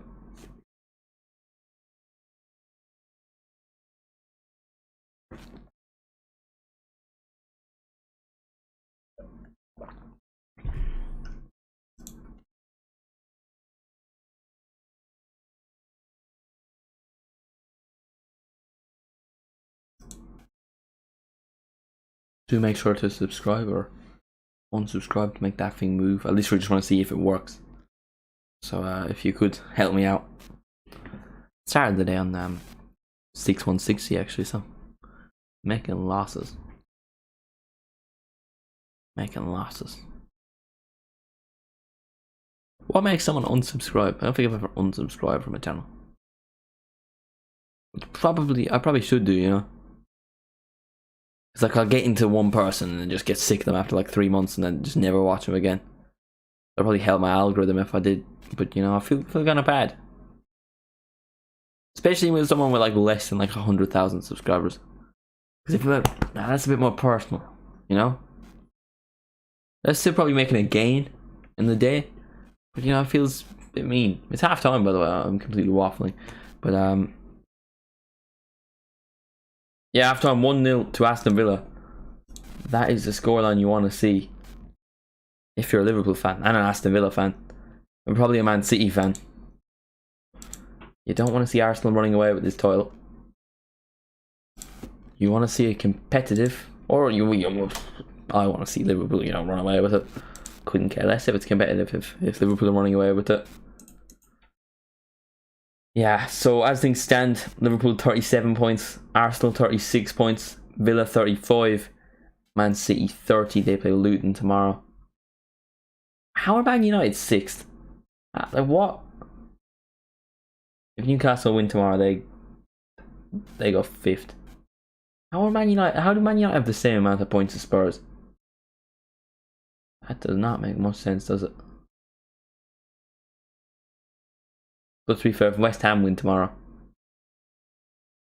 Do make sure to subscribe or unsubscribe to make that thing move. At least we just want to see if it works. So if you could help me out. Started the day on 6160 actually, so making losses. Making losses. What makes someone unsubscribe? I don't think I've ever unsubscribed from a channel. I probably should do, you know. It's like I'll get into one person and then just get sick of them after like 3 months and then just never watch them again. That'll probably help my algorithm if I did, but you know, I feel kind of bad. Especially with someone with like less than like 100,000 subscribers. Because if you're like, nah, that's a bit more personal, you know? They're still probably making a gain in the day, but you know, it feels a bit mean. It's half time, by the way. I'm completely waffling, but yeah, half time 1-0 to Aston Villa. That is the scoreline you want to see if you're a Liverpool fan and an Aston Villa fan, and probably a Man City fan. You don't want to see Arsenal running away with this title. You want to see a competitive, or I want to see Liverpool, you know, run away with it. Couldn't care less if it's competitive if Liverpool are running away with it. Yeah, so as things stand, Liverpool 37 points, Arsenal 36 points, Villa 35, Man City 30. They play Luton tomorrow. How are Man United 6th? Like what? If Newcastle win tomorrow, they go 5th. How do Man United have the same amount of points as Spurs? That does not make much sense, does it? But to be fair, if West Ham win tomorrow,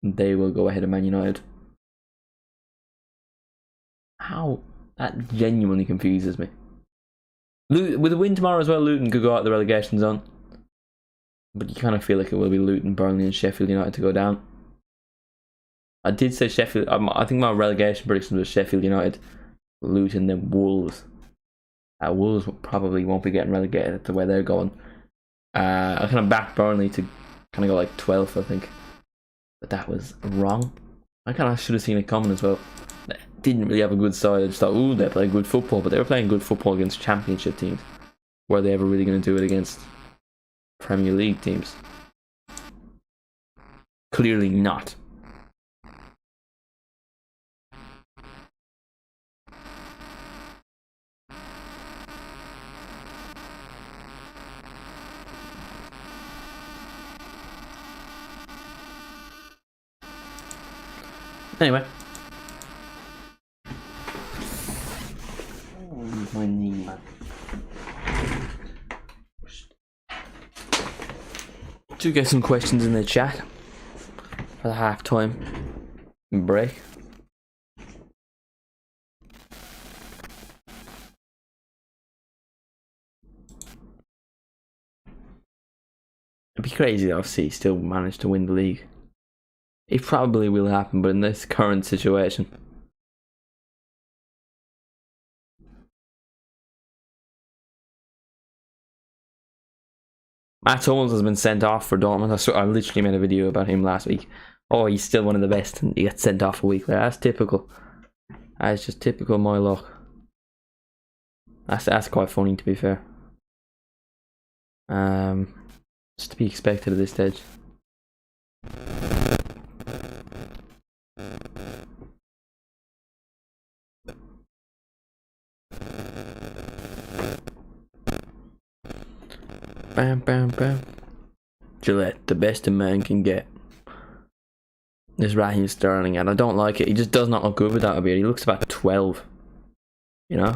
they will go ahead of Man United. How? That genuinely confuses me. With a win tomorrow as well, Luton could go out of the relegation zone. But you kind of feel like it will be Luton, Burnley and Sheffield United to go down. I did say Sheffield. I think my relegation prediction was Sheffield United, Luton, then Wolves. Wolves probably won't be getting relegated to where they're going. I kind of backed Burnley to kind of go like 12th, I think. But that was wrong. I kind of should have seen it coming as well. They didn't really have a good side. I just thought, ooh, they play good football. But they were playing good football against championship teams. Were they ever really going to do it against Premier League teams? Clearly not. Anyway. Oh, my knee, man. Do get some questions in the chat for the half-time break. It'd be crazy though if City still managed to win the league. It probably will happen, but in this current situation. Matt Hummels has been sent off for Dortmund. I literally made a video about him last week. Oh, he's still one of the best, and he gets sent off a week later. That's typical. That's just typical my luck. That's quite funny, to be fair. Just to be expected at this stage. Bam, bam, bam. Gillette, the best a man can get. There's Raheem Sterling, and I don't like it. He just does not look good without a beard. He looks about 12. You know?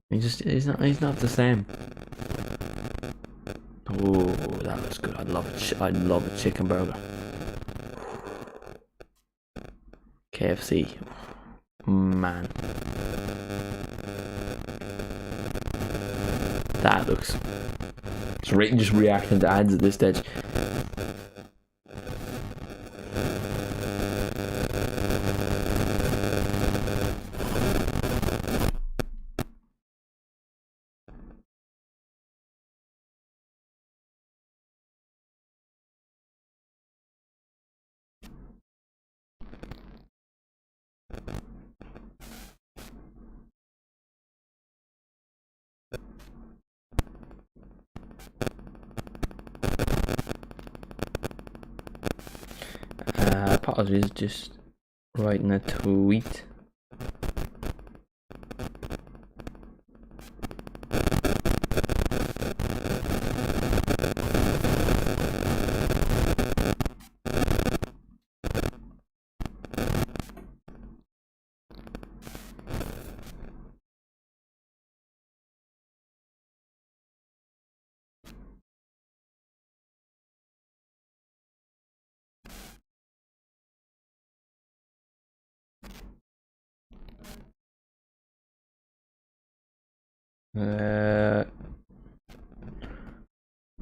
He's not the same. Oh, that looks good. I'd love a chicken burger. KFC. Man. That looks... Just reacting to ads at this stage. Apologies, just writing a tweet.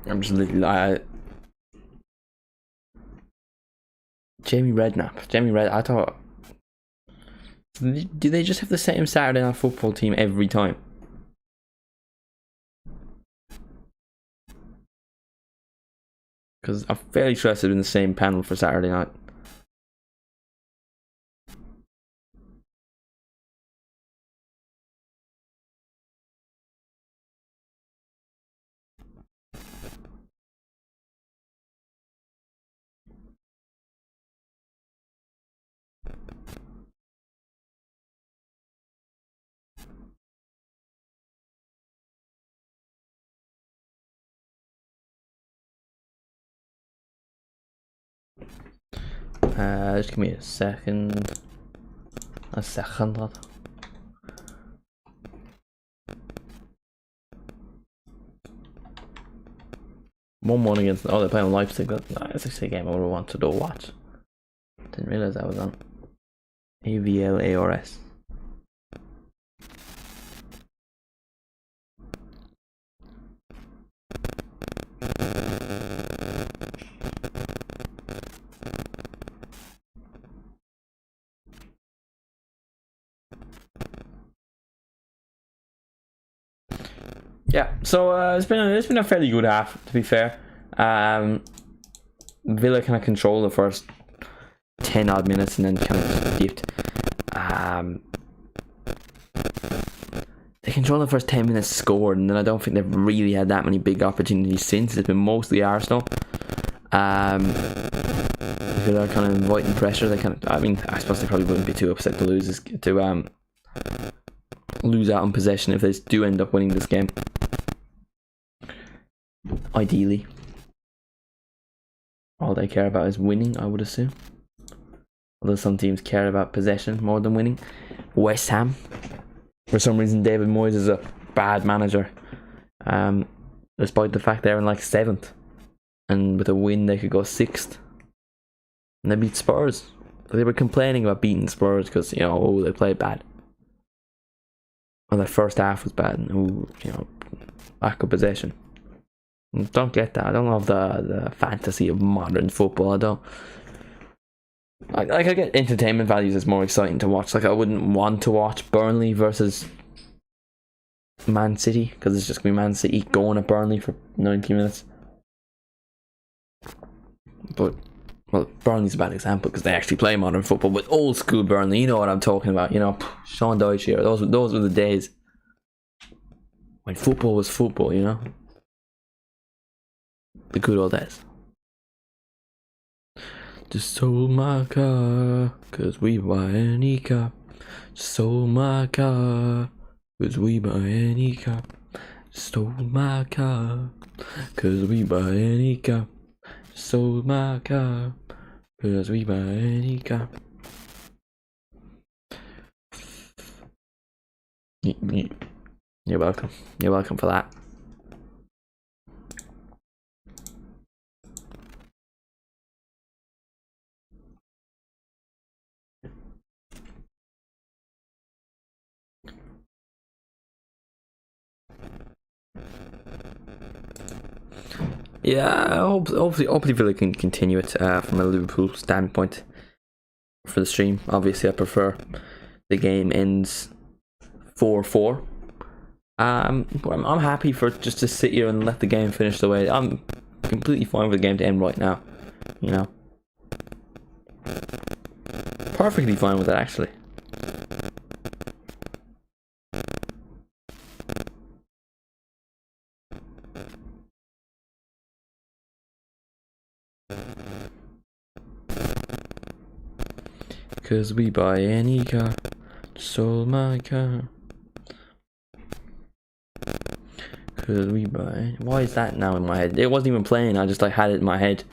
I'm just Jamie Redknapp. I thought, do they just have the same Saturday Night Football team every time? Because I'm fairly sure it's in the same panel for Saturday night. Just give me a second. A second, lad. One against. Oh, they're playing Leipzig. That's actually a game I would have wanted to watch. Didn't realize that was on. AVLARS. Yeah, so it's been a fairly good half, to be fair. Villa kind of controlled the first 10 odd minutes and then kind of just dipped. They controlled the first 10 minutes, scored, and then I don't think they've really had that many big opportunities since. It's been mostly Arsenal. Villa are kind of inviting pressure. They kind of, I mean, I suppose they probably wouldn't be too upset to lose out on possession if they do end up winning this game. Ideally, all they care about is winning, I would assume. Although some teams care about possession more than winning. West Ham, for some reason, David Moyes is a bad manager. despite the fact they're in like 7th, and with a win they could go 6th, and they beat Spurs. They were complaining about beating Spurs because, you know, oh, they played bad. Well, their first half was bad, and you know, lack of possession. Don't get that. I don't love the fantasy of modern football. I don't. I get entertainment values is more exciting to watch. Like, I wouldn't want to watch Burnley versus Man City because it's just gonna be Man City going at Burnley for 90 minutes. But, well, Burnley's a bad example because they actually play modern football. But old school Burnley, you know what I'm talking about. You know, Sean Dyche here. Those were the days when football was football. You know, the good old days. Just sold my car, cause we buy any car. Just sold my car, cause we buy any car. Stole my car, cause we buy any car. Sold my car, cause we buy any car. You're welcome. You're welcome for that. Yeah, hopefully Villa can continue it from a Liverpool standpoint for the stream. Obviously, I prefer the game ends 4-4. I'm happy for just to sit here and let the game finish the way. I'm completely fine with the game to end right now. You know, perfectly fine with it actually. Cause we buy any car, sold my car. Cause we buy. Why is that now in my head? It wasn't even playing. I just like had it in my head.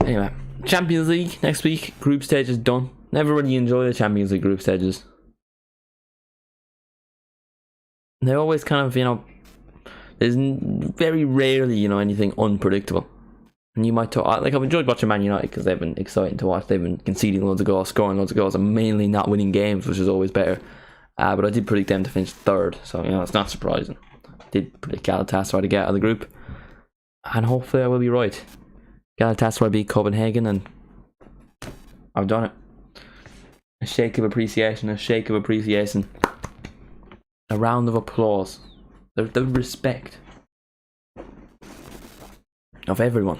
Anyway, Champions League next week. Group stage is done. Never really enjoy the Champions League group stages. They're always kind of, you know, there's very rarely, you know, anything unpredictable. And you might talk, like, I've enjoyed watching Man United because they've been exciting to watch. They've been conceding loads of goals, scoring loads of goals, and mainly not winning games, which is always better. But I did predict them to finish 3rd, so, you know, it's not surprising. I did predict Galatasaray to get out of the group, and hopefully I will be right. Galatasaray beat Copenhagen, and I've done it. A shake of appreciation, a shake of appreciation. A round of applause. The respect of everyone.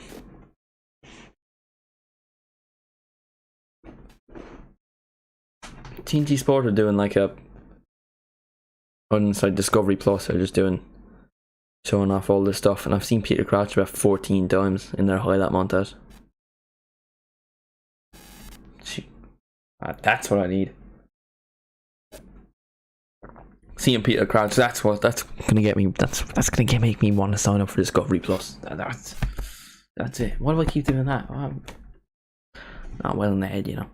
TNT Sport are doing like a inside Discovery Plus. They're just showing off all this stuff, and I've seen Peter Crouch about 14 times in their highlight montage. That's what I need. Seeing Peter Crouch, that's gonna get me. That's gonna make me want to sign up for Discovery Plus. That's it. Why do I keep doing that? I'm not well in the head, you know.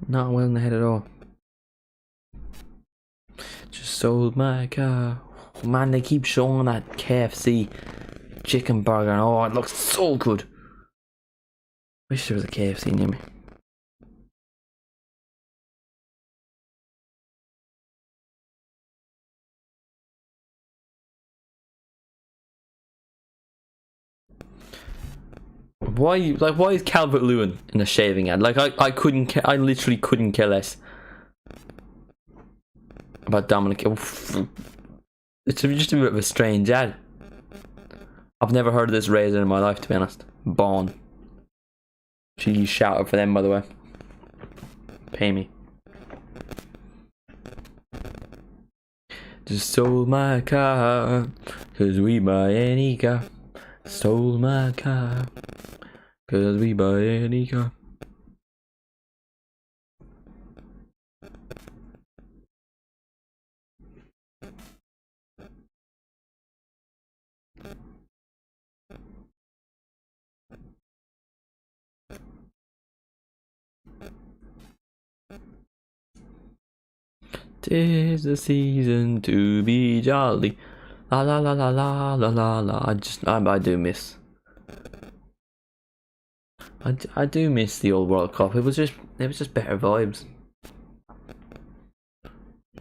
Not well in the head at all. Just sold my car. Oh, man, they keep showing that KFC chicken burger, and oh, it looks so good. Wish there was a KFC near me. Why is Calvert-Lewin in a shaving ad? Like, I literally couldn't care less about Dominic. It's just a bit of a strange ad. I've never heard of this razor in my life, to be honest. Bond. She shout out for them, by the way. Pay me. Just sold my car, cause we buy any car. Stole my car, cause we buy any car. 'Tis the season to be jolly. La la la la la la la la. I do miss. I do miss the old World Cup. It was just better vibes.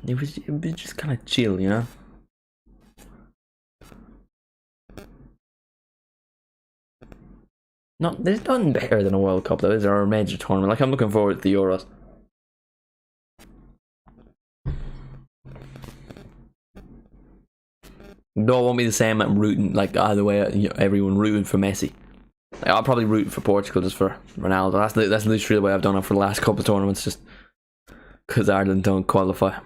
It was just kind of chill, you know. There's nothing better than a World Cup though, is there? Or a major tournament. Like, I'm looking forward to the Euros. No, it won't be the same. I'm rooting, like, either way, you know, everyone rooting for Messi. Like, I'll probably root for Portugal just for Ronaldo. That's literally the way I've done it for the last couple of tournaments, just because Ireland don't qualify.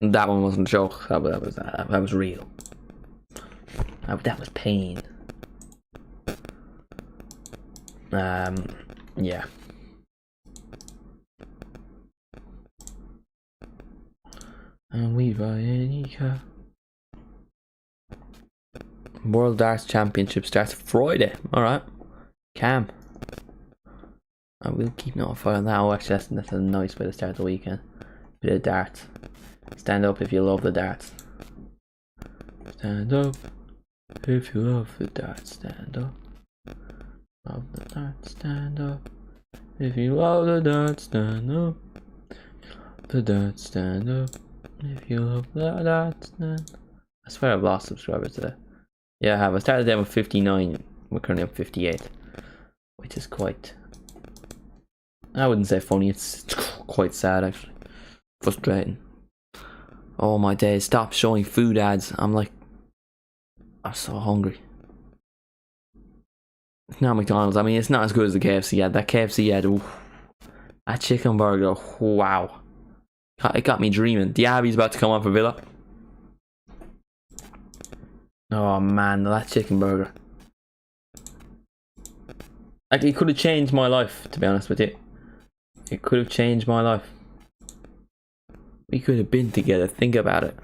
That one wasn't a joke. That was real. That was pain. Yeah. And we buy any car. World Darts Championship starts Friday. Alright. Cam. I will keep notified on that. Oh, actually, that's a nice way to start the weekend. Bit of darts. Stand up if you love the darts. Stand up if you love the darts. Stand up. Love the darts. Stand up. If you love the darts, stand up. The darts, stand up. If you love the darts, stand up. I swear I've lost subscribers today. Yeah, I have. I started down with 59. We're currently up 58. Which is quite... I wouldn't say funny. It's quite sad, actually. Frustrating. Oh my days. Stop showing food ads. I'm so hungry. It's not McDonald's. I mean, it's not as good as the KFC ad. That KFC ad, oof. That chicken burger, wow. It got me dreaming. Diaby's about to come on for Villa. Oh man, that chicken burger. Like, it could have changed my life, to be honest with you. It could have changed my life. We could have been together, think about it.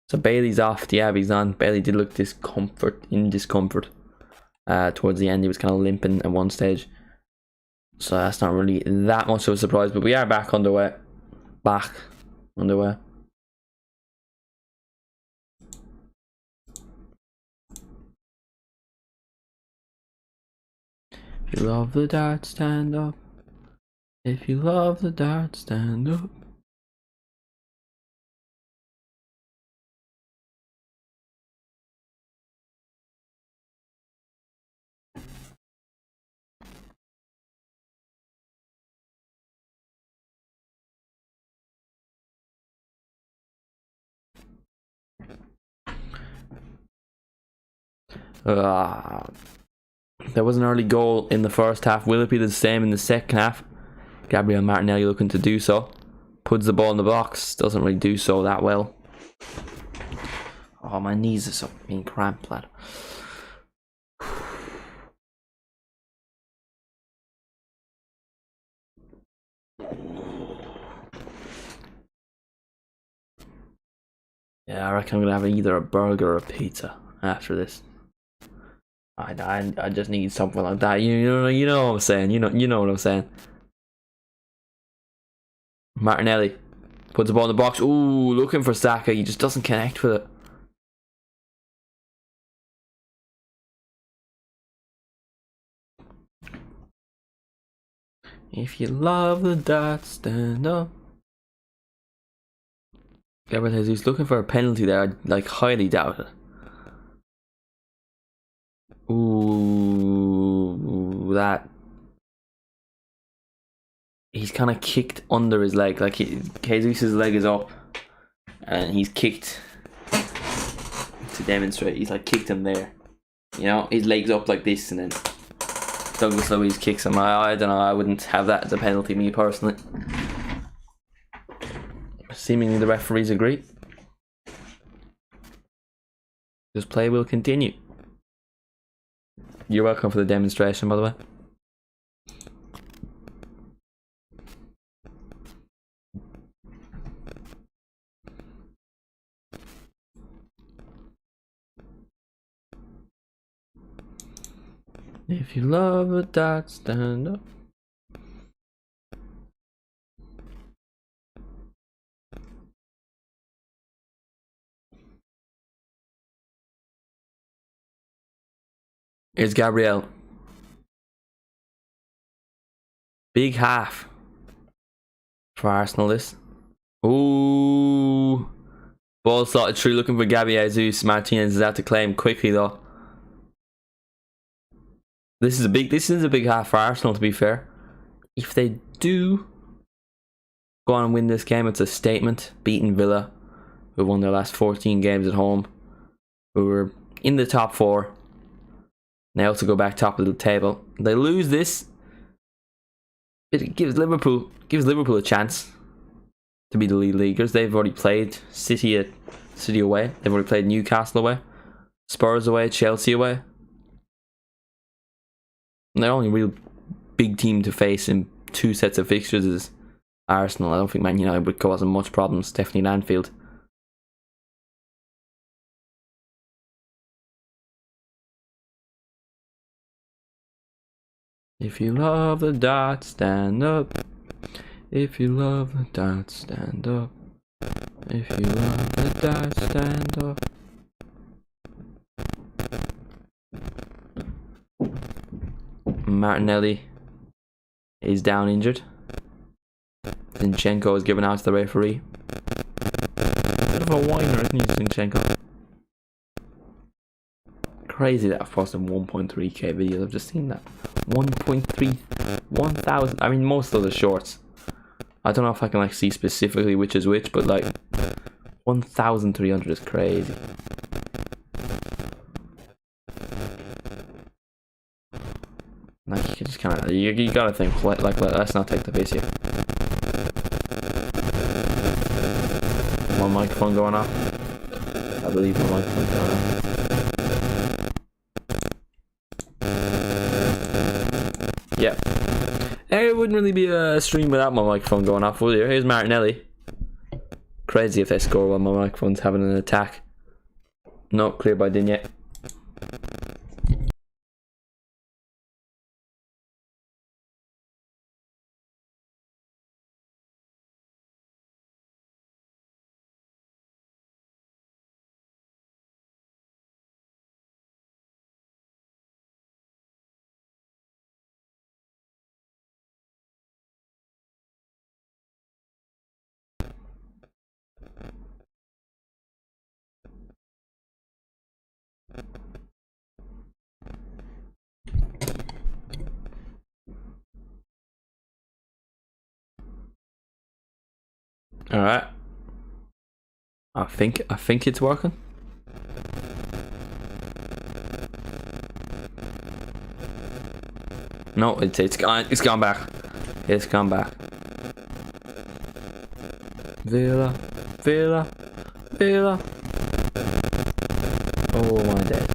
So Bailey's off, Diaby's on. Bailey did look in discomfort. Towards the end, he was kind of limping at one stage. So that's not really that much of a surprise, but we are back underway. If you love the darts, stand up. If you love the darts, stand up. There was an early goal in the first half. Will it be the same in the second half? Gabriel Martinelli looking to do so. Puts the ball in the box. Doesn't really do so that well. Oh, my knees are so being cramped, lad. Yeah, I reckon I'm gonna have either a burger or a pizza after this. I just need something like that. You know what I'm saying. You know what I'm saying. Martinelli puts the ball in the box. Ooh, looking for Saka. He just doesn't connect with it. If you love the darts, stand up. Gabriel Jesus looking for a penalty there. I highly doubt it. Ooh, that. He's kind of kicked under his leg. Like, Jesus' leg is up. And he's kicked. To demonstrate, he's like kicked him there. You know, his leg's up like this, and then Douglas Luiz kicks him. I don't know, I wouldn't have that as a penalty, me personally. Seemingly the referees agree. This play will continue. You're welcome for the demonstration, by the way. If you love a dot, stand up. Here's Gabriel. Big half for Arsenal this. Ooh. Ball slotted through looking for Gabby Jesus. Martinez is out to claim quickly though. This is a big half for Arsenal, to be fair. If they do go on and win this game, it's a statement. Beating Villa, who won their last 14 games at home, who were in the top 4. They also go back top of the table. They lose this, it gives Liverpool a chance to be the lead leaguers. They've already played City away. They've already played Newcastle away, Spurs away, Chelsea away. And their only real big team to face in 2 sets of fixtures is Arsenal. I don't think Man United would cause them much problems, definitely in Anfield. If you love the dots, stand up. If you love the dots, stand up. If you love the dots, stand up. Martinelli is down injured. Zinchenko is given out to the referee. Bit of a whiner, isn't he, Zinchenko? Crazy that I've posted 1.3k videos. I've just seen that. 1,000. I mean, most of the shorts. I don't know if I can like see specifically which is which, but like 1,300 is crazy. Like you just kind of you gotta think like let's not take the piss here. My microphone going off. I believe my microphone going off. Yeah. It wouldn't really be a stream without my microphone going off, would you? Here's Martinelli. Crazy if they score while my microphone's having an attack. No, clear by Digne. All right. I think it's working. No, it's gone back. It's gone back. Villa. Oh my days.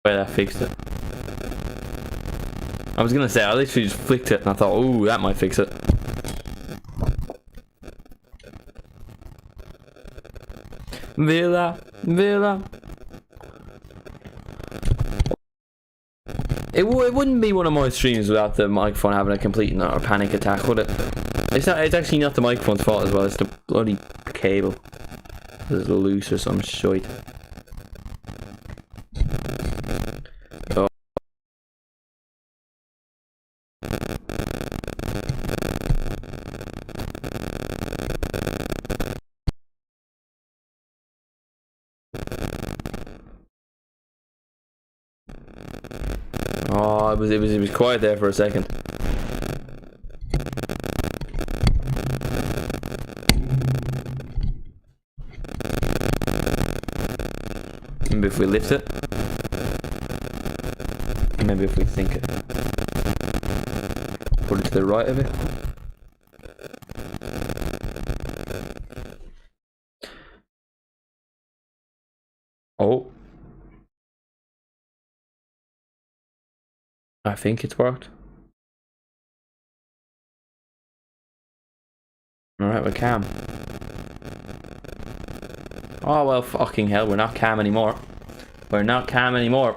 Wait, I fixed it. I was gonna say, I literally just flicked it and I thought, ooh, that might fix it. Villa. It wouldn't be one of my streams without the microphone having a complete or panic attack, would it? It's actually not the microphone's fault as well, it's the bloody cable. It's loose or some shite. Oh, it was quiet there for a second. Maybe if we lift it. Maybe if we sink it. Put it to the right of it. Oh. I think it's worked. Alright, we're calm. Oh well, fucking hell, we're not calm anymore. We're not calm anymore.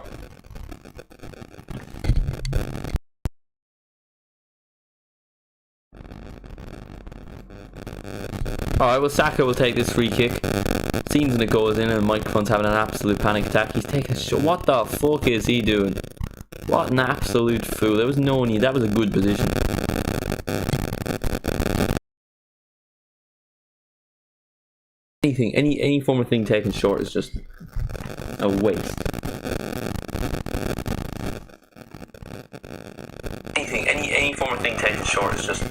Alright, well, Saka will take this free kick. Seems when it goes in and the microphone's having an absolute panic attack. He's taking a shot. What the fuck is he doing? What an absolute fool. There was no need. That was a good position. Any form of thing taken short is just a waste. Any form of thing taken short is just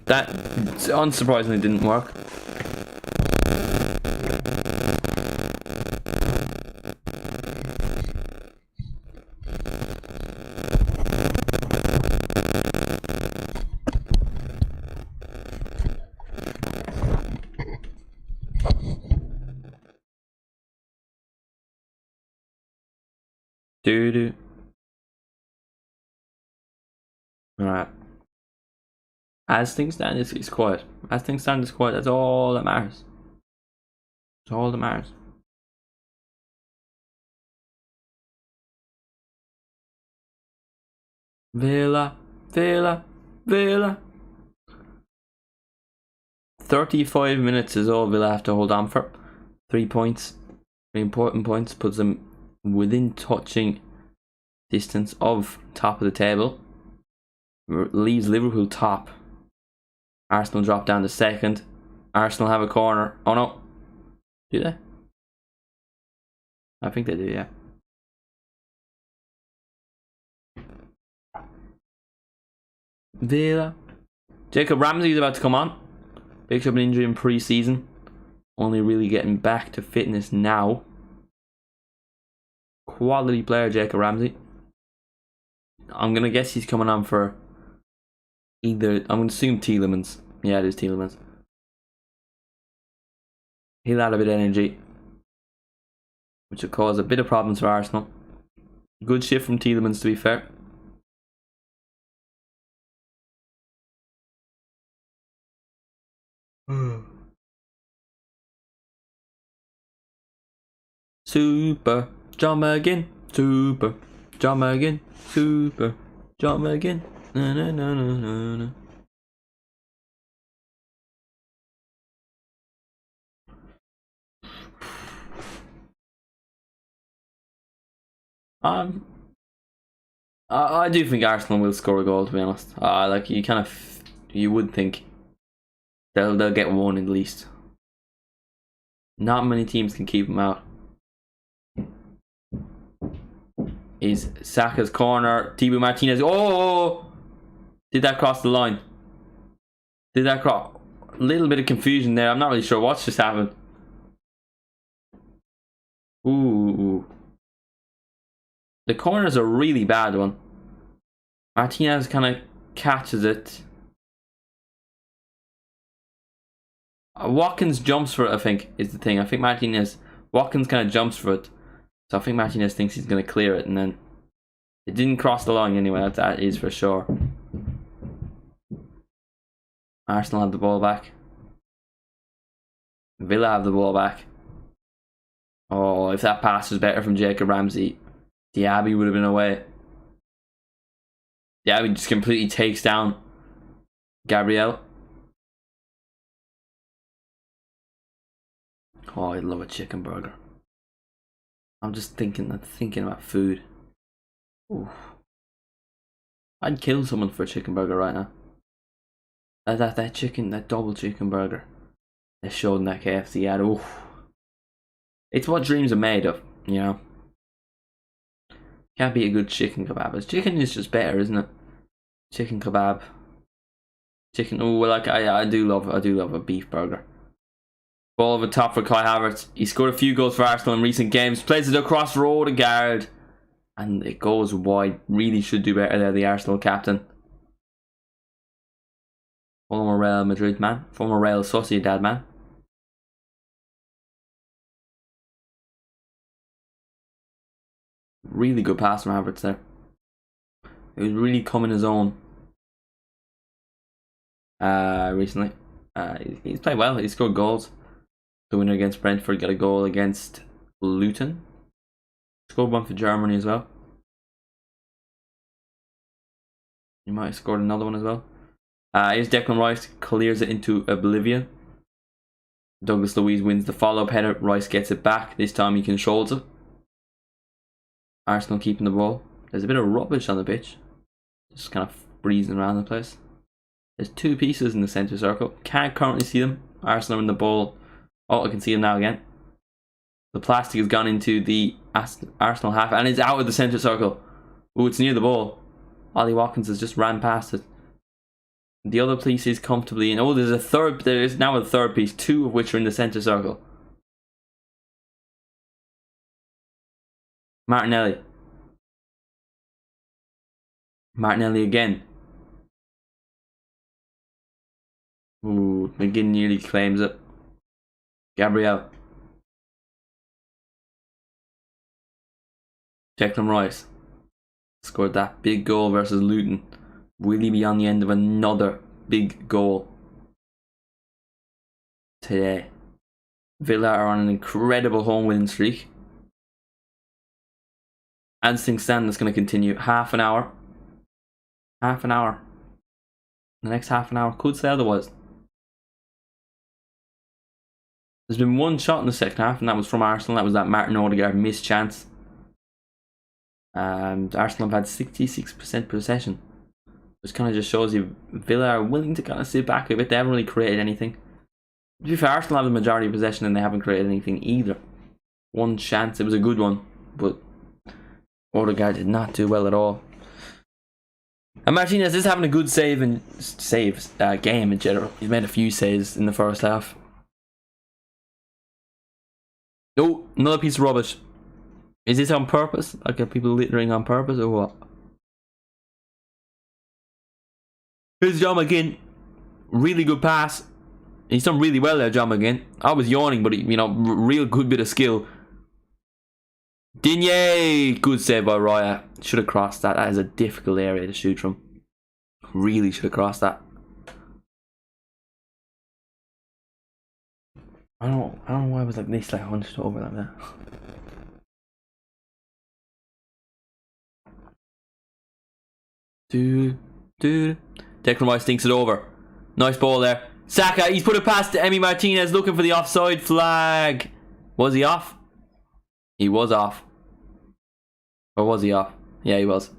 that unsurprisingly didn't work. Doo-doo. Alright. As things stand, it's quiet. As things stand, it's quiet. That's all that matters. That's all that matters. Villa. 35 minutes is all Villa have to hold on for. 3 points. 3 important points. Puts them within touching distance of top of the table. Leaves Liverpool top. Arsenal drop down to second. Arsenal have a corner. Oh no. Do they? I think they do, yeah. Villa. Jacob Ramsey is about to come on. Picked up an injury in pre-season. Only really getting back to fitness now. Quality player, Jacob Ramsey. I'm going to guess he's coming on for either... I'm going to assume Tielemans. Yeah, it is Tielemans. He'll add a bit of energy, which will cause a bit of problems for Arsenal. Good shift from Tielemans, to be fair. Super John McGinn. Super John McGinn. Super John McGinn. Na na na na na na. I do think Arsenal will score a goal, to be honest. Like you would think they'll get one at least. Not many teams can keep them out. Is Saka's corner. Thibaut Martinez. Oh! Did that cross the line? Did that cross? A little bit of confusion there. I'm not really sure what's just happened. Ooh. The corner's a really bad one. Martinez kind of catches it. Watkins jumps for it, I think, is the thing. I think Watkins kind of jumps for it. So I think Martinez thinks he's going to clear it, and then it didn't cross the line anyway. That is for sure. Arsenal have the ball back. Villa have the ball back. Oh, if that pass was better from Jacob Ramsey, Diaby would have been away. Diaby just completely takes down Gabriel. Oh, I'd love a chicken burger. I'm just thinking about food. Ooh. I'd kill someone for a chicken burger right now. That double chicken burger they showed in that KFC ad. Ooh. It's what dreams are made of, you know. Can't be a good chicken kebab. Chicken is just better, isn't it? Chicken kebab. Chicken. Oh, like I do love a beef burger. Ball over top for Kai Havertz. He scored a few goals for Arsenal in recent games. Plays it across for Odegaard. And it goes wide. Really should do better there, the Arsenal captain. Former Real Madrid man. Former Real Sociedad man. Really good pass from Havertz there. It was really coming his own recently. He's played well. He scored goals. The winner against Brentford, got a goal against Luton. Scored one for Germany as well. He might have scored another one as well. Here's Declan Rice, clears it into oblivion. Douglas Luiz wins the follow-up header. Rice gets it back. This time he controls it. Arsenal keeping the ball. There's a bit of rubbish on the pitch. Just kind of breezing around the place. There's two pieces in the centre circle. Can't currently see them. Arsenal in the ball. Oh, I can see them now again. The plastic has gone into the Arsenal half and it's out of the centre circle. Oh, it's near the ball. Ollie Watkins has just ran past it. The other piece is comfortably in. Oh, there is now a third piece, two of which are in the centre circle. Martinelli. Martinelli again. Ooh, McGinn nearly claims it. Gabriel. Declan Rice scored that big goal versus Luton. Will he be on the end of another big goal today? Villa are on an incredible home winning streak. As things stand, that's going to continue. Half an hour. Half an hour. The next half an hour could say otherwise. There's been one shot in the second half, and that was from Arsenal. That was that Martin Odegaard missed chance. And Arsenal have had 66% possession, which kind of just shows you Villa are willing to kind of sit back a bit. They haven't really created anything. To be fair, Arsenal have the majority of possession and they haven't created anything either. One chance, it was a good one, but Odegaard did not do well at all. And Martinez is having a good game in general. He's made a few saves in the first half. Oh, another piece of rubbish. Is this on purpose? Like, are people littering on purpose or what? Here's John McGinn. Really good pass. He's done really well there, John McGinn. I was yawning, but real good bit of skill. Digne! Good save by Raya. Should have crossed that. That is a difficult area to shoot from. Really should have crossed that. I don't know why I was like this, like hunched over like that. Declan Rice thinks it over. Nice ball there. Saka, he's put it past Emi Martinez, looking for the offside flag. Was he off? He was off. Or was he off? Yeah, he was.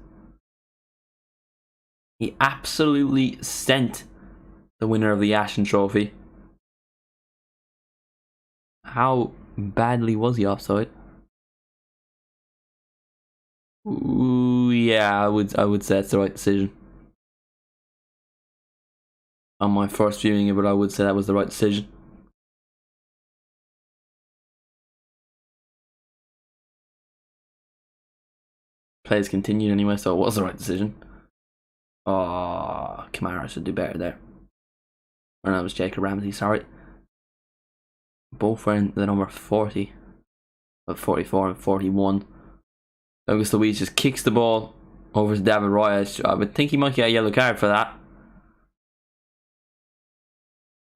He absolutely sent the winner of the ASTON trophy. How badly was he offside? Ooh, yeah, I would say it's the right decision. On my first viewing of it, I would say that was the right decision. Plays continued anyway, so it was the right decision. Oh, Kamara should do better there. Or no, it was Jacob Ramsey, sorry. Both wearing the number 40. But 44 and 41. Douglas Luiz just kicks the ball over to David Raya. I would think he might get a yellow card for that.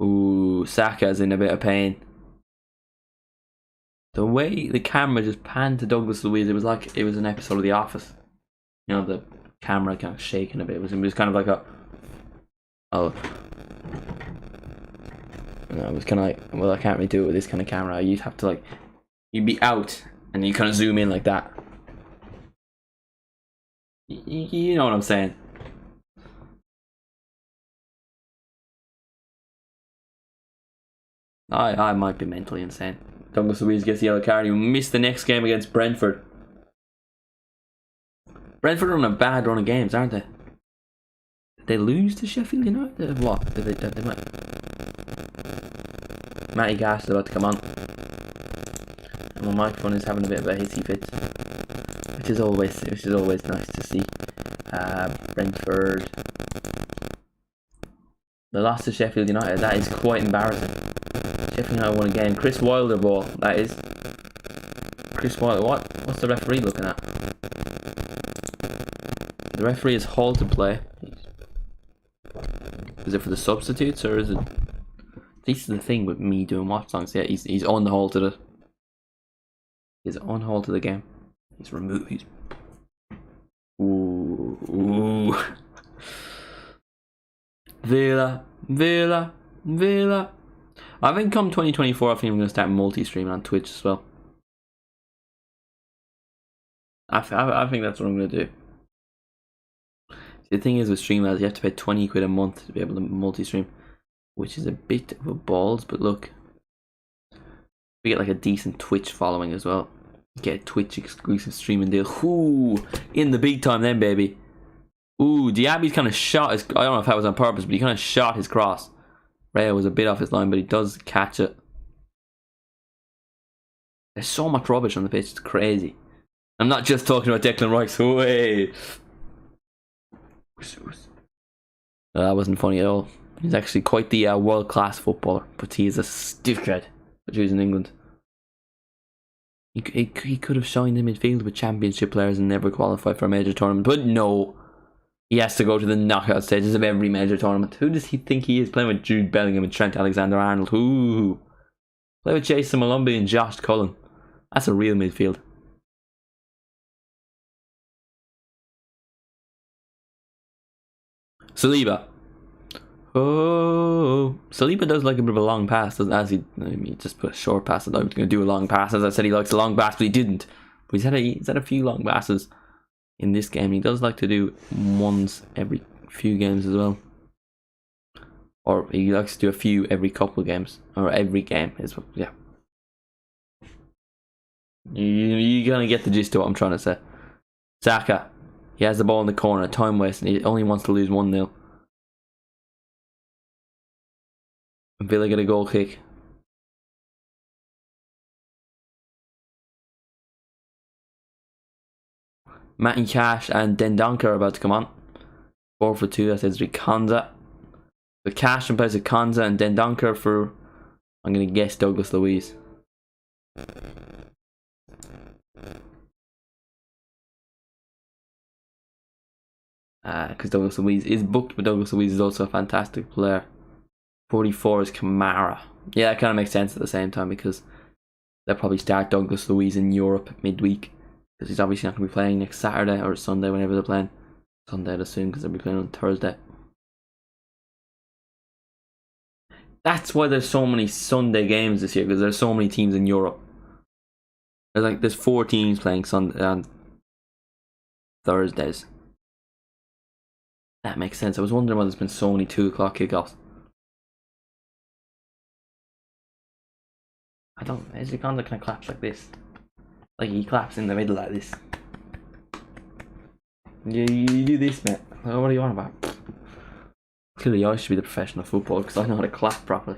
Ooh, Saka's in a bit of pain. The way the camera just panned to Douglas Luiz, it was like it was an episode of The Office. You know, the camera kind of shaking a bit. It was kind of like a... Oh. No, it was kind of like... Well, I can't really do it with this kind of camera. You'd have to like... You'd be out and you kind of zoom in like that. You know what I'm saying. I might be mentally insane. Douglas Luiz gets the yellow card. He will miss the next game against Brentford. Brentford are on a bad run of games, aren't they? they lose to Sheffield United? What? Matty Gash is about to come on. And my microphone is having a bit of a hissy fit, which is always nice to see. Brentford. The loss to Sheffield United, that is quite embarrassing. Sheffield United won again. Chris Wilder ball, that is. Chris Wilder, what's the referee looking at? The referee has halted play. Is it for the substitutes or is it? This is the thing with me doing watch songs. Yeah, he's unhalted it. He's unhalted the game. He's removed. He's ooh. Villa. I think come 2024, I think I'm going to start multi-streaming on Twitch as well. I think that's what I'm going to do. The thing is with Streamlabs, you have to pay 20 quid a month to be able to multi-stream, which is a bit of a balls, but look, we get like a decent Twitch following as well. Get a Twitch exclusive streaming deal. Ooh, in the big time then, baby. Ooh, Diaby's kind of shot his, I don't know if that was on purpose, but he kind of shot his cross. Rayo was a bit off his line, but he does catch it. There's so much rubbish on the pitch, it's crazy. I'm not just talking about Declan Rice. Way. That wasn't funny at all. He's actually quite the world-class footballer, but he is a stiffhead for choosing England. He could have shined in midfield with championship players and never qualified for a major tournament, but no. He has to go to the knockout stages of every major tournament. Who does he think he is, playing with Jude Bellingham and Trent Alexander-Arnold? Ooh. Play with Jason Malumbi and Josh Cullen. That's a real midfield. Saliba. Oh, Saliba does like a bit of a long pass, doesn't as he just put a short pass. I thought he was going to do a long pass. As I said, he likes a long pass, but he didn't. But he's had a few long passes in this game. He does like to do ones every few games as well. Or he likes to do a few every couple of games. Or every game is, yeah. You're going to get the gist of what I'm trying to say. Saka. He has the ball in the corner, time waste, and he only wants to lose 1-0. Villa get a goal kick. Matty Cash and Dendonker are about to come on. 4 for 2, that says Konza. The Cash in place of Konza and Dendonker for, I'm going to guess, Douglas Luiz. Because Douglas Luiz is booked, but Douglas Luiz is also a fantastic player. 44 is Kamara. Yeah, that kind of makes sense at the same time because they'll probably start Douglas Luiz in Europe midweek because he's obviously not going to be playing next Saturday or Sunday whenever they're playing. Sunday, I'd assume, because they'll be playing on Thursday. That's why there's so many Sunday games this year, because there's so many teams in Europe. There's 4 teams playing Sunday on Thursdays. That makes sense. I was wondering why there's been so many 2 o'clock kickoffs. I don't. Ezri Konza kind of claps like this. Like he claps in the middle like this. You do this, mate. What do you want about? Clearly, I should be the professional footballer because I know how to clap properly.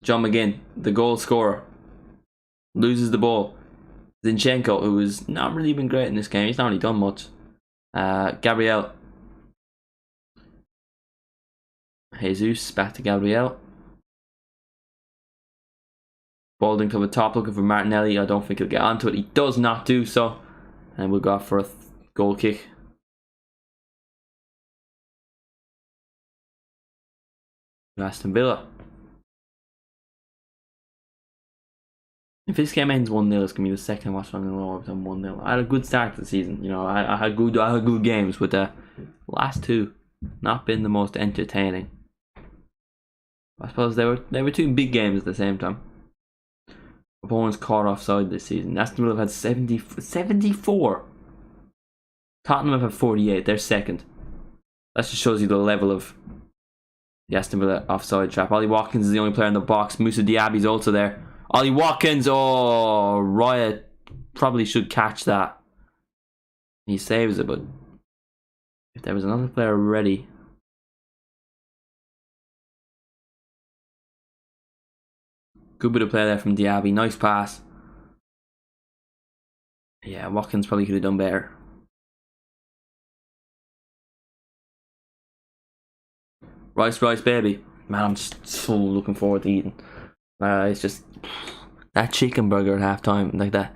John McGinn, the goal scorer, loses the ball. Zinchenko, who has not really been great in this game, he's not really done much. Gabriel. Jesus, back to Gabriel. Balding to the top, looking for Martinelli. I don't think he'll get onto it. He does not do so. And we'll go off for a goal kick. Aston Villa. If this game ends 1-0, it's going to be the second watch long in a row I've done 1-0. I had a good start to the season. You know, I had good games, but the last 2 not been the most entertaining. I suppose they were 2 big games at the same time. Opponents caught offside this season. Aston Villa have had 74. Tottenham have had 48. They're second. That just shows you the level of the Aston Villa offside trap. Ollie Watkins is the only player in the box. Moussa Diaby's also there. Ollie Watkins. Oh, Riot probably should catch that. He saves it, but If there was another player ready. Good bit of play there from Diaby. Nice pass. Yeah, Watkins probably could have done better. Rice, baby. Man, I'm just so looking forward to eating. It's just that chicken burger at halftime, like that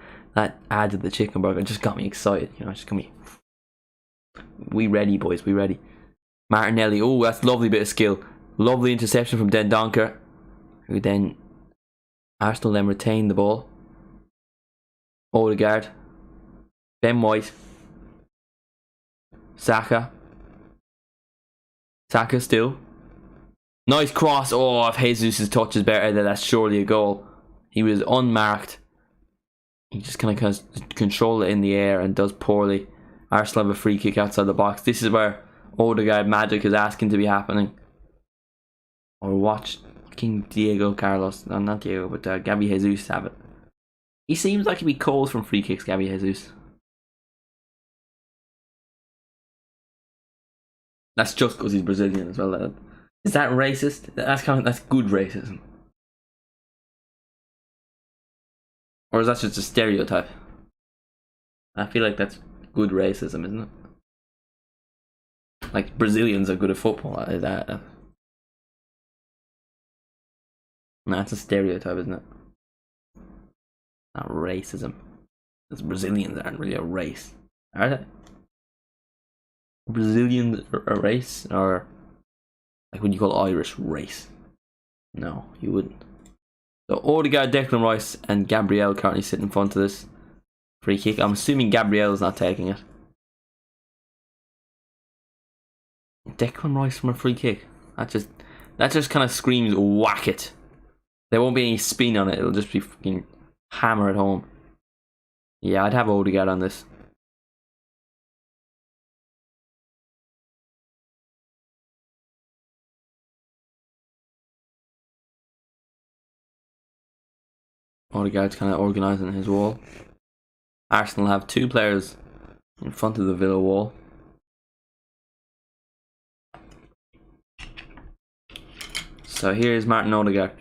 ad to the chicken burger, just got me excited. You know, just got me. We ready, boys. We ready. Martinelli. Oh, that's a lovely bit of skill. Lovely interception from Dendoncker, who then Arsenal then retain the ball. Odegaard. Ben White. Saka still. Nice cross. Oh, if Jesus' touch is better, then that's surely a goal. He was unmarked. He just kind of control it in the air and does poorly. Arsenal have a free kick outside the box. This is where Odegaard magic is asking to be happening. Or watch King Diego Carlos. No, not Diego, but Gabby Jesus have it. He seems like he'd be cold from free kicks, Gabby Jesus. That's just because he's Brazilian as well. Is that racist? That's good racism. Or is that just a stereotype? I feel like that's good racism, isn't it? Like Brazilians are good at football. Is that? No, that's a stereotype, isn't it? Not racism. Because Brazilians aren't really a race, are they? Brazilians a race, or like would you call Irish race? No, you wouldn't. So Odegaard, Declan Rice, and Gabriel currently sit in front of this free kick. I'm assuming Gabriel is not taking it. Declan Rice from a free kick. That just kind of screams whack it. There won't be any spin on it. It'll just be fucking hammer it home. Yeah, I'd have Odegaard on this. Odegaard's kind of organising his wall. Arsenal have two players in front of the Villa wall. So here's Martin Odegaard.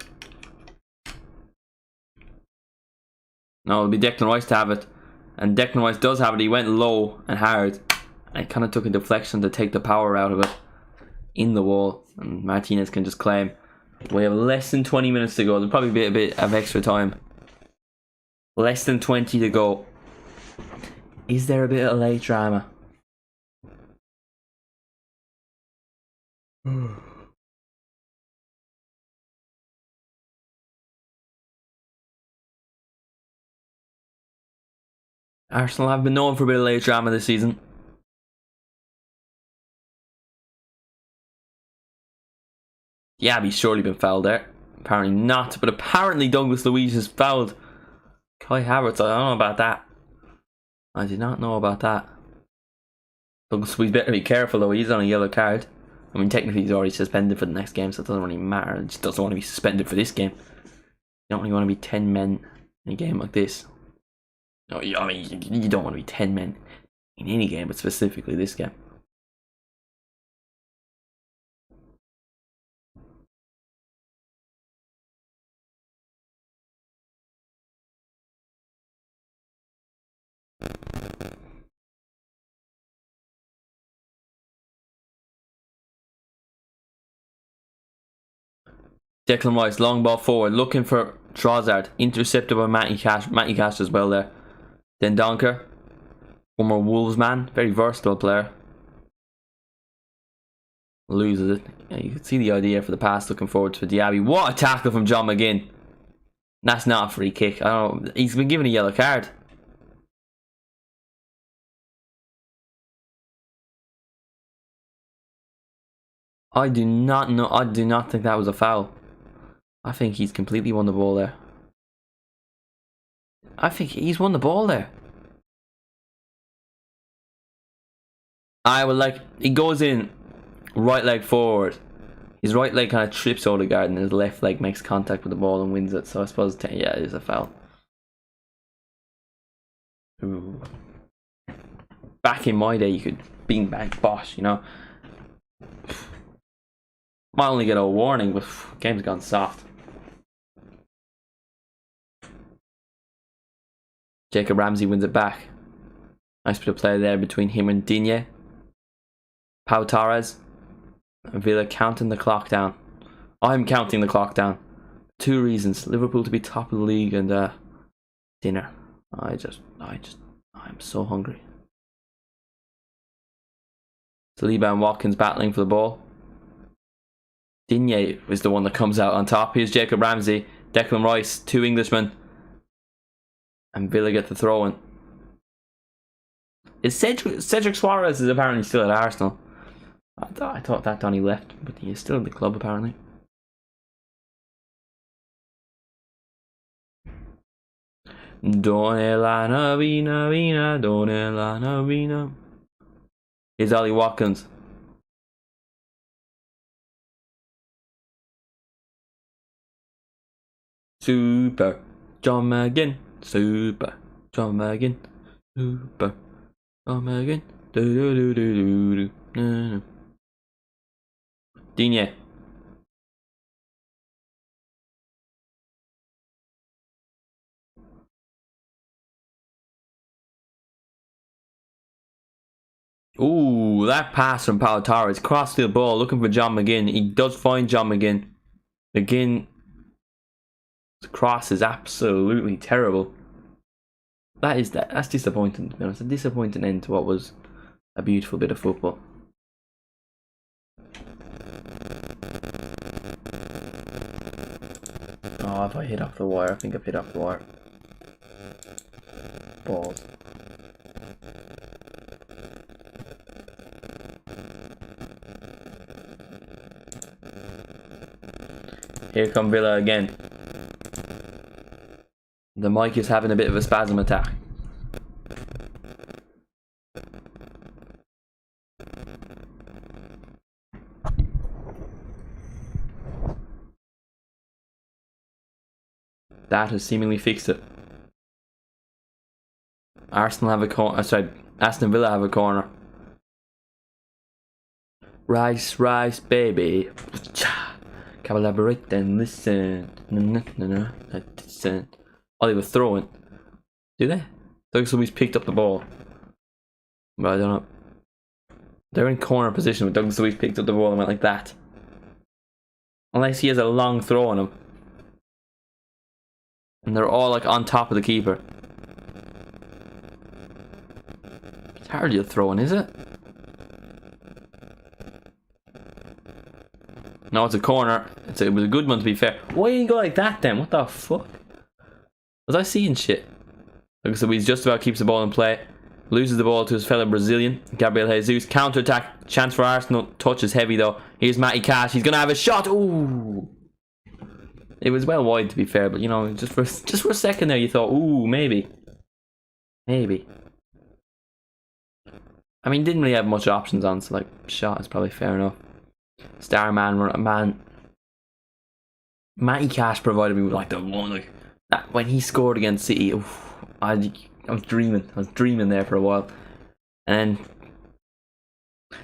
No, it'll be Declan Rice to have it. And Declan Rice does have it. He went low and hard. And it kind of took a deflection to take the power out of it in the wall. And Martinez can just claim. We have less than 20 minutes to go. There'll probably be a bit of extra time. Less than 20 to go. Is there a bit of late drama? Arsenal have been known for a bit of late drama this season. Yeah, he's surely been fouled there. Apparently not, but apparently Douglas Luiz has fouled Kai Havertz. I don't know about that. I did not know about that. Douglas Luiz better be careful though. He's on a yellow card. I mean, technically he's already suspended for the next game, so it doesn't really matter. He just doesn't want to be suspended for this game. You don't really want to be 10 men in a game like this. No, I mean, you don't want to be 10 men in any game, but specifically this game. Declan Rice, long ball forward, looking for Trossard, intercepted by Matty Cash as well there. Then Donker, former Wolves man, very versatile player. Loses it. Yeah, you can see the idea for the pass, looking forward to Diaby. What a tackle from John McGinn. That's not a free kick. I don't know. He's been given a yellow card. I do not know. I do not think that was a foul. I think he's completely won the ball there. I think he's won the ball there. I would like. He goes in, right leg forward. His right leg kind of trips Odegaard and his left leg makes contact with the ball and wins it. So I suppose, yeah, it is a foul. Ooh. Back in my day, you could bing bang bosh, you know. Might only get a warning, but game's gone soft. Jacob Ramsey wins it back. Nice bit of play there between him and Digne. Pau Torres. And Villa counting the clock down. I'm counting the clock down. 2 reasons. Liverpool to be top of the league and dinner. I'm so hungry. Saliba and Watkins battling for the ball. Digne is the one that comes out on top. Here's Jacob Ramsey. Declan Rice, 2 Englishmen. And Villa get the throw in. Is Cedric Suarez is apparently still at Arsenal. I thought that Donny left, but he is still in the club apparently. Donella Vina Vina Donella Vina. Here's Ollie Watkins. Super John McGinn. Super John McGinn. Super John McGinn. Do do do do do do. Digne. Ooh, that pass from Pau Torres. Cross the ball, looking for John McGinn. He does find John McGinn. McGinn. The cross is absolutely terrible. That's disappointing, to be honest. A disappointing end to what was a beautiful bit of football. Oh, if I hit off the wire, I think I've hit off the wire. Balls. Here come Villa again. The mic is having a bit of a spasm attack. That has seemingly fixed it. Arsenal have a corner. Sorry, Aston Villa have a corner. Rice, rice, baby. Collaborate and listen. Listen. Oh, they were throwing. Do they? Like somebody's picked up the ball. But I don't know. They're in corner position, but Douglas Luiz picked up the ball and went like that. Unless he has a long throw on him. And they're all like on top of the keeper. It's hardly a throw-in, is it? No, it's a corner. It was a good one, to be fair. Why didn't you go like that then? What the fuck? Was I seeing shit? Douglas Luiz just about keeps the ball in play. Loses the ball to his fellow Brazilian, Gabriel Jesus. Counter-attack. Chance for Arsenal. Touch is heavy though. Here's Matty Cash. He's going to have a shot. Ooh. It was well wide, to be fair, but you know, just for a second there you thought, ooh, maybe. Maybe. I mean, didn't really have much options on, so like, shot is probably fair enough. Star man. Matty Cash provided me with like the one, like, that, when he scored against City, oof, I was dreaming there for a while. And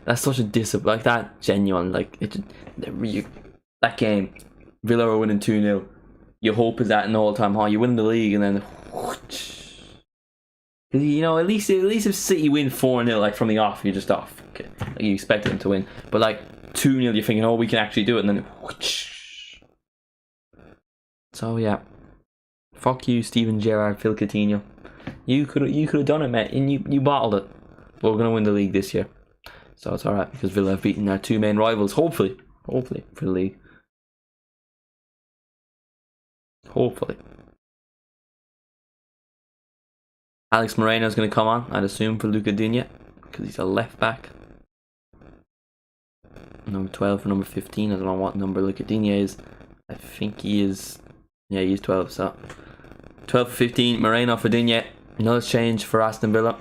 that's such a like that genuine, like, that game. Villa are winning 2-0. Your hope is at an all-time high. You win the league and then whoosh. You know, at least if City win 4-0 like from the off, you're just off. Okay. Like, you expect them to win. But like 2-0, you're thinking, oh, we can actually do it, and then whoosh. So yeah. Fuck you, Steven Gerrard, Phil Coutinho. You could have done it, mate, and you bottled it. But we're gonna win the league this year. So it's alright because Villa have beaten our 2 main rivals, hopefully for the league. Hopefully. Alex Moreno is going to come on, I'd assume, for Luca Digne, because he's a left back. Number 12 for number 15. I don't know what number Luca Digne is. I think he is. Yeah, he's 12. So 12 for 15. Moreno for Digne. Another change for Aston Villa.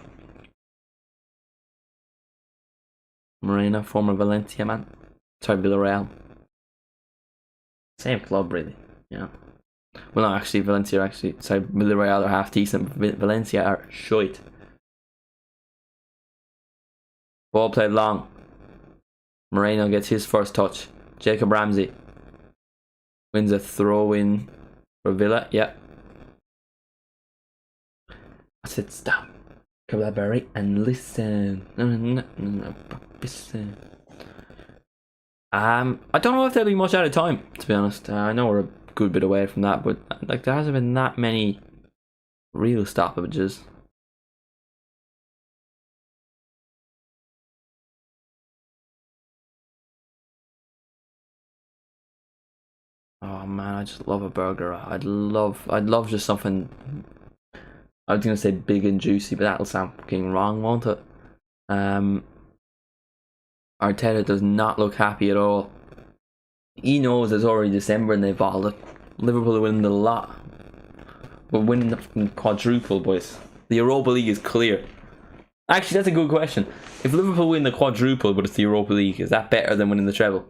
Moreno, former Valencia man. Sorry, Villarreal. Same club, really. Yeah. Well, no, actually, Villarreal are half decent. Valencia are shite. Ball played long. Moreno gets his first touch. Jacob Ramsey wins a throw in for Villa. Yeah. I said stop. Collaborate and listen. I don't know if there'll be much out of time, to be honest. I know we're a good bit away from that, but like there hasn't been that many real stoppages. Oh man, I just love a burger. I'd love just something. I was gonna say big and juicy, but that'll sound fucking wrong, won't it? Arteta does not look happy at all. He knows it's already December and they've all Liverpool are winning the lot. We're winning the quadruple, boys. The Europa League is clear. Actually, that's a good question. If Liverpool win the quadruple, but it's the Europa League, is that better than winning the treble?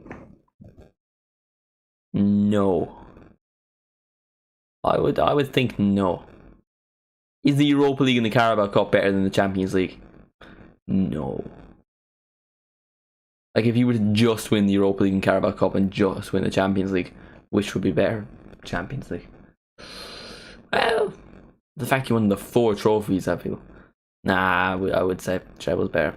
No. I would think no. Is the Europa League and the Carabao Cup better than the Champions League? No. Like if you were to just win the Europa League and Carabao Cup and just win the Champions League, which would be better? Champions League. Well, the fact you won the 4 trophies, I feel. Nah, I would say treble's better.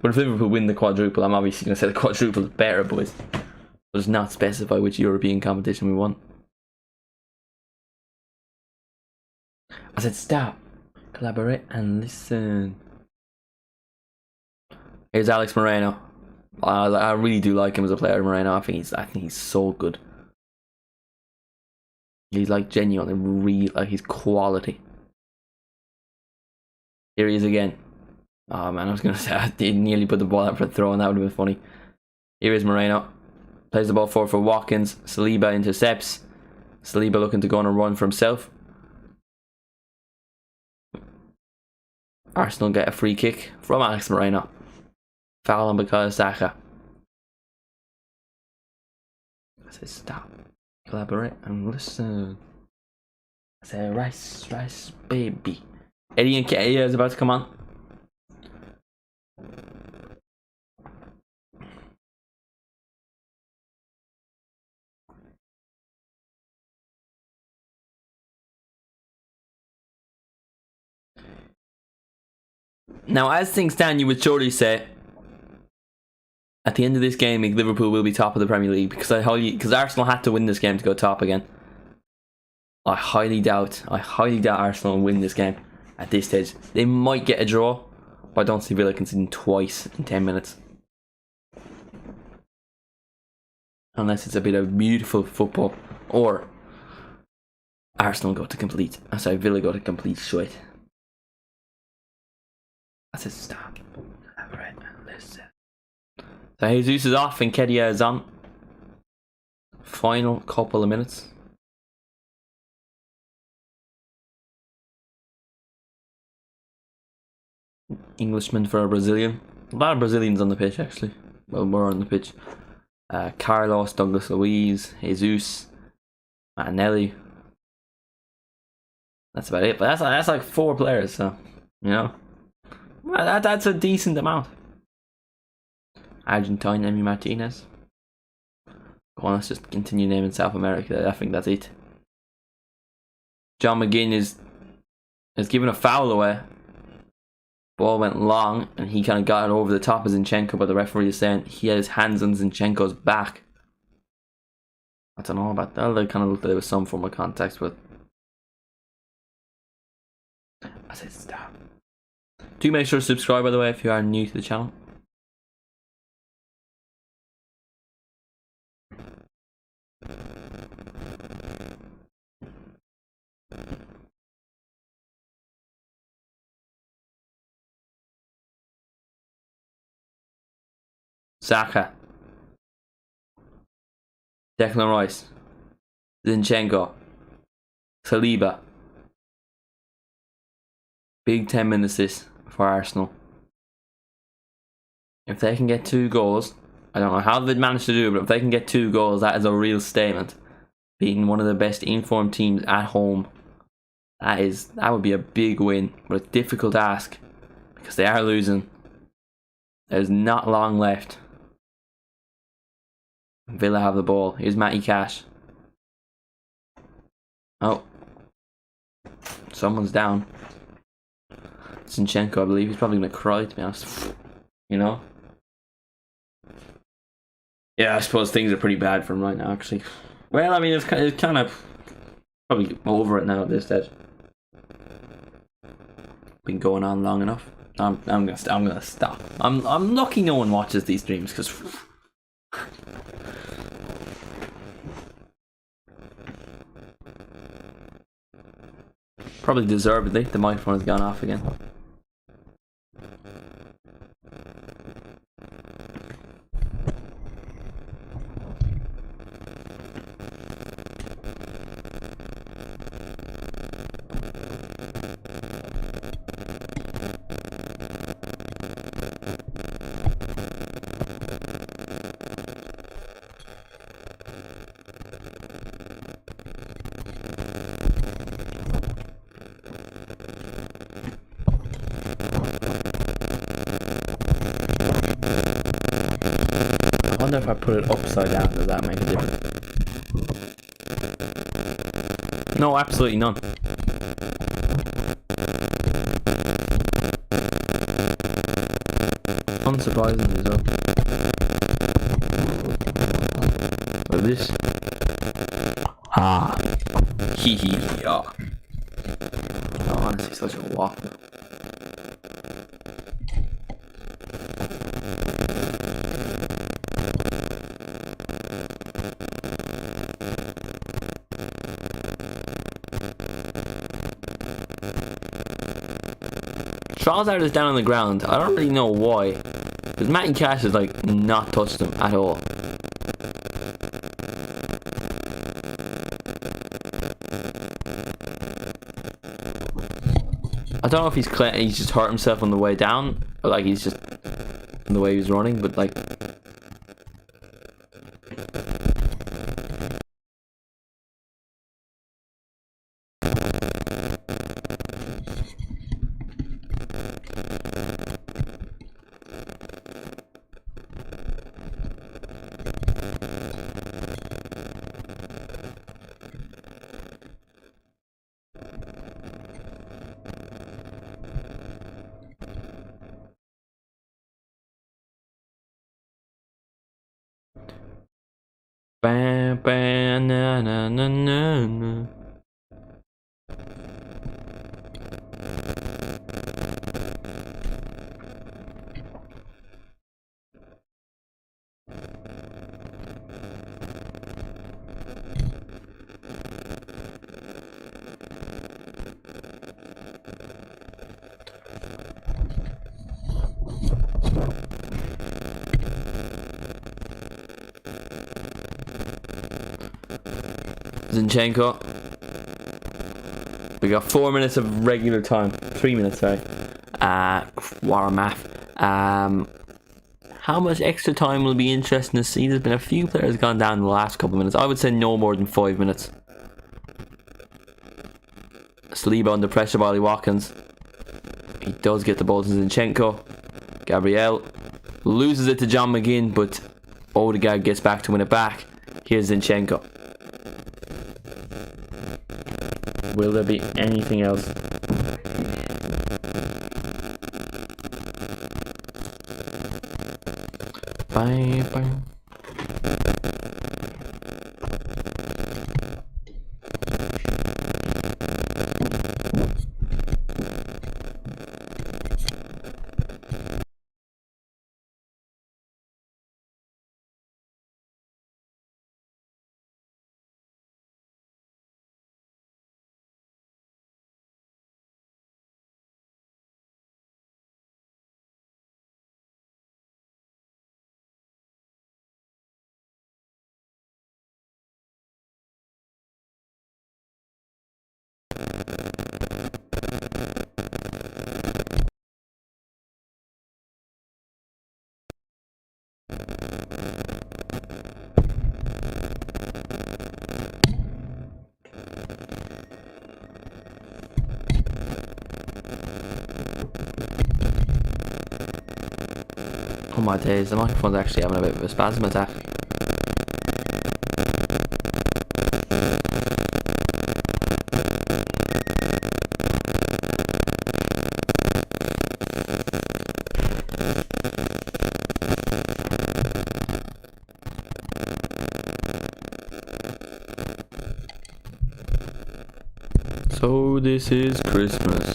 But if Liverpool win the quadruple, I'm obviously going to say the quadruple is better, boys. But it's not specify which European competition we won. I said stop, collaborate and listen. Here's Alex Moreno. I really do like him as a player, Moreno. I think he's so good. He's like genuinely real, like he's quality. Here he is again. Oh man, I was gonna say I nearly put the ball out for a throw, and that would have been funny. Here is Moreno. Plays the ball forward for Watkins. Saliba intercepts. Saliba looking to go on a run for himself. Arsenal get a free kick from Alex Moreno. Foul on Bukayo Saka. I say stop, collaborate and listen. I say rice baby. Eddie and Nketiah is about to come on. Now, as things stand, you would surely say at the end of this game, Liverpool will be top of the Premier League because Arsenal had to win this game to go top again. I highly doubt Arsenal will win this game at this stage. They might get a draw, but I don't see Villa conceding twice in 10 minutes. Unless it's a bit of beautiful football, or Arsenal go to complete. Villa go to complete shit. I said stop. Alright, listen. So Jesus is off and Nketiah is on. Final couple of minutes. Englishman for a Brazilian. A lot of Brazilians on the pitch actually. Well, more on the pitch. Carlos, Douglas Luiz, Jesus, Martinelli. That's about it. But that's like 4 players, so you know. That's a decent amount. Argentine, Emi Martinez. Go on, let's just continue naming South America. I think that's it. John McGinn is given a foul away. Ball went long and he kind of got it over the top of Zinchenko, but the referee is saying he had his hands on Zinchenko's back. I don't know about that. They kind of looked like there was some form of contact, but I said stop. Do make sure to subscribe, by the way, if you are new to the channel. Saka, Declan Rice, Zinchenko, Saliba. Big 10-minute assist for Arsenal. If they can get 2 goals, I don't know how they'd manage to do it, but if they can get 2 goals, that is a real statement. Beating one of the best informed teams at home, that would be a big win, but a difficult ask because they are losing. There's not long left. Villa have the ball. Here's Matty Cash. Oh. Someone's down. Zinchenko, I believe. He's probably going to cry, to be honest. You know? Yeah, I suppose things are pretty bad for him right now, actually. Well, I mean, it's kind of probably over it now at this stage. Been going on long enough. I'm gonna stop. I'm lucky no one watches these streams because probably deservedly the microphone has gone off again. I wonder if I put it upside down, does that make a difference? No, absolutely none. Unsurprisingly so. But this... Ah. Hee hee hee. Oh, honestly, such a waffle. Trossard is down on the ground. I don't really know why. Because Matty Cash has like not touched him at all. I don't know if he's just hurt himself on the way down, or like he's just on the way he was running, but like... Ba, ba, na, na, na, na, na. Zinchenko. We got 4 minutes of regular time. 3 minutes, sorry. What a math. How much extra time will be interesting to see? There's been a few players gone down in the last couple of minutes. I would say no more than 5 minutes. Saliba under pressure by Ollie Watkins. He does get the ball to Zinchenko. Gabriel loses it to John McGinn, but Odegaard gets back to win it back. Here's Zinchenko. Will there be anything else? Bye bye. Oh my days, the microphone's actually having a bit of a spasm attack. So this is Christmas.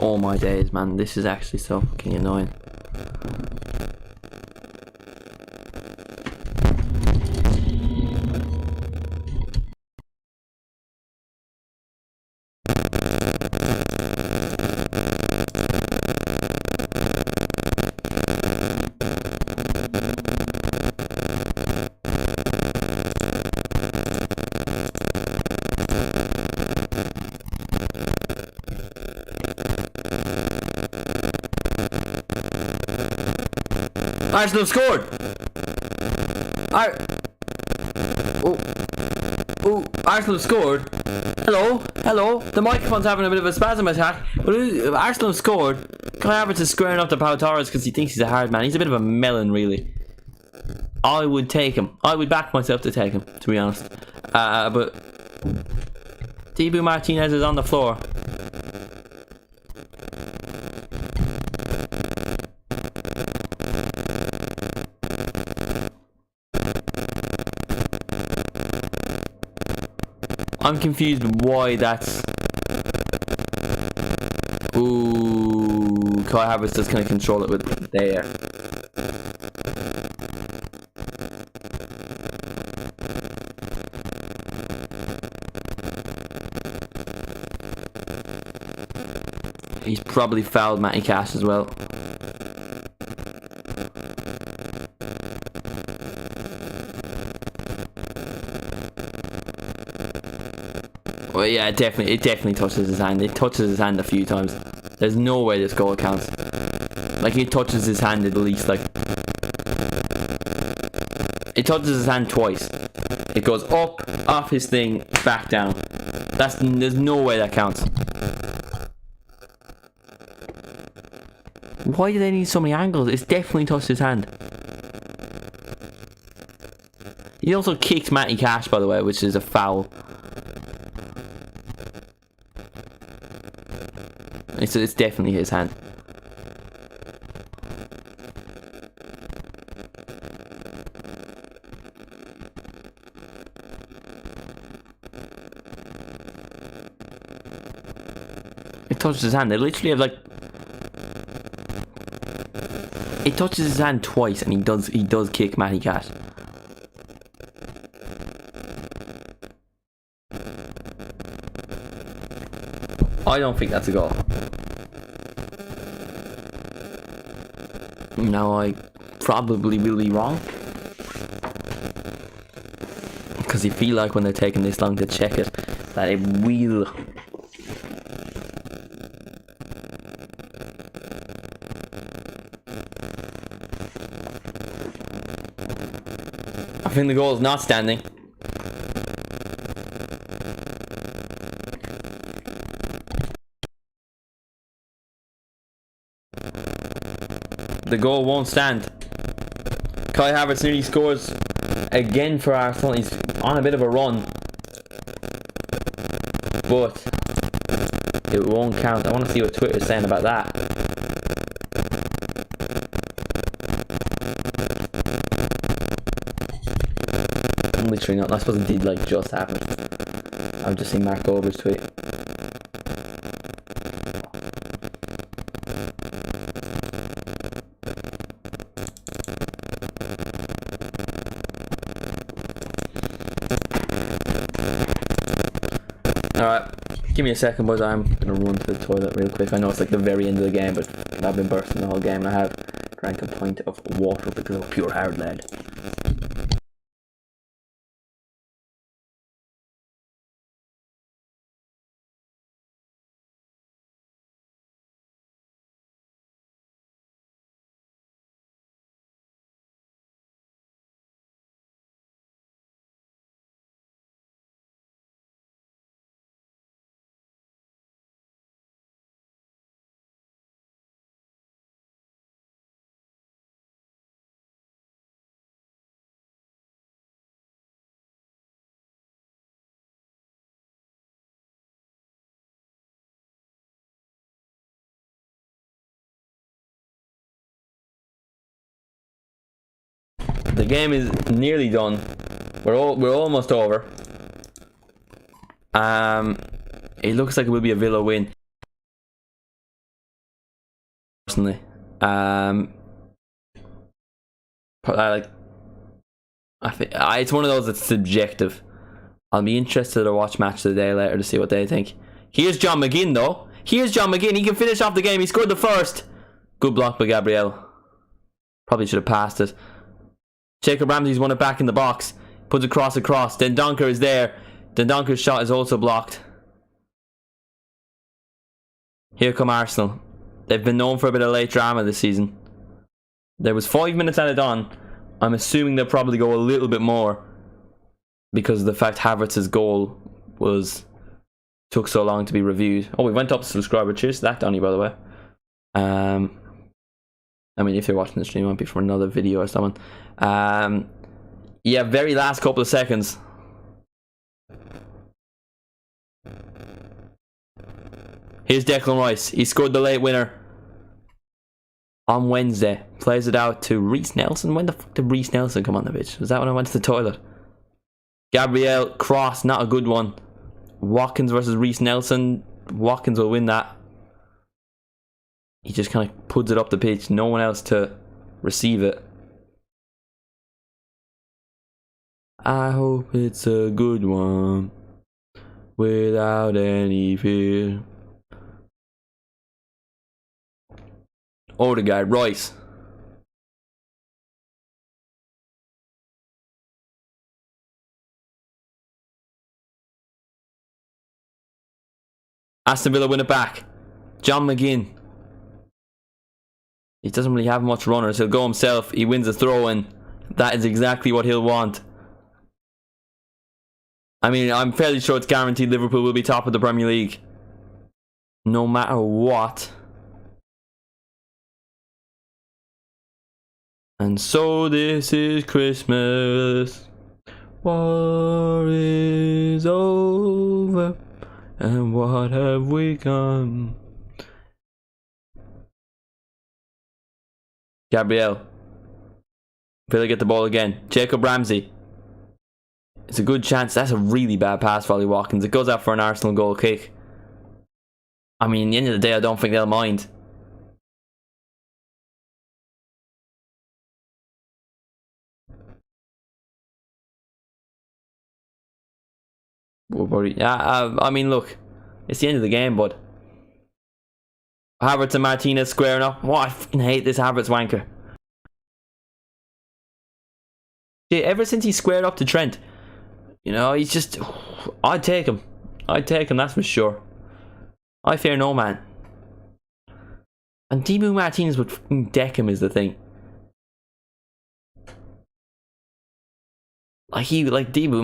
Oh my days, man, this is actually so fucking annoying. Arsenal scored! Arsenal scored. Hello. The microphone's having a bit of a spasm attack. But Arsenal scored. Kai Havertz is squaring up to Pau Torres because he thinks he's a hard man. He's a bit of a melon, really. I would take him. I would back myself to take him, to be honest. But Dibu Martinez is on the floor. I'm confused why that's... Ooh, Kai Havertz just kind of control it with there. He's probably fouled Matty Cash as well. Well, yeah, it definitely touches his hand. It touches his hand a few times. There's no way this goal counts. Like, it touches his hand at least, like... It touches his hand twice. It goes up, off his thing, back down. There's no way that counts. Why do they need so many angles? It's definitely touched his hand. He also kicked Matty Cash, by the way, which is a foul. It's definitely his hand. It touches his hand. They literally have like... It touches his hand twice, and he does kick Matty Cash. I don't think that's a goal. Now I probably will be wrong, because you feel like when they're taking this long to check it, that it will. I think the goal is not standing. The goal won't stand. Kai Havertz nearly scores again for Arsenal. He's on a bit of a run, but it won't count. I want to see what Twitter's saying about that. I'm literally not. I suppose it did like just happen. I've just seen Mark Gober's tweet. Alright, give me a second, boys. I'm gonna run to the toilet real quick. I know it's like the very end of the game, but I've been bursting the whole game and I have drank a pint of water because of pure hard lead. The game is nearly done. We're almost over. It looks like it will be a Villa win. Personally, I think it's one of those that's subjective. I'll be interested to watch match of the day later to see what they think. Here's John McGinn though. Here's John McGinn. He can finish off the game. He scored the first. Good block by Gabriel. Probably should have passed it. Jacob Ramsey's won it back in the box. Puts across. Dendoncker is there. Dendonker's shot is also blocked. Here come Arsenal. They've been known for a bit of late drama this season. There was 5 minutes added on. I'm assuming they'll probably go a little bit more because of the fact Havertz's goal took so long to be reviewed. Oh, we went up to subscriber. Cheers to that, Donny, by the way. I mean, if you're watching the stream, it might be for another video or something. Yeah, very last couple of seconds. Here's Declan Rice. He scored the late winner on Wednesday. Plays it out to Reece Nelson. When the fuck did Reece Nelson come on the pitch? Was that when I went to the toilet? Gabriel, cross, not a good one. Watkins versus Reece Nelson. Watkins will win that. He just kind of puts it up the pitch. No one else to receive it. I hope it's a good one. Without any fear. Odegaard, Rice. Aston Villa win it back. John McGinn. He doesn't really have much runners. He'll go himself. He wins a throw in. That is exactly what he'll want. I mean, I'm fairly sure it's guaranteed Liverpool will be top of the Premier League. No matter what. And so this is Christmas. War is over. And what have we come? Gabriel. Villa get the ball again. Jacob Ramsey. It's a good chance. That's a really bad pass for Ollie Watkins. It goes out for an Arsenal goal kick. I mean, at the end of the day, I don't think they'll mind. I mean, look, it's the end of the game, bud. Havertz and Martinez squaring up. Oh, I fucking hate this Havertz wanker. Yeah, ever since he squared up to Trent, you know, he's just... I'd take him. I'd take him, that's for sure. I fear no man. And Dibu Martinez would fucking deck him is the thing. Dibu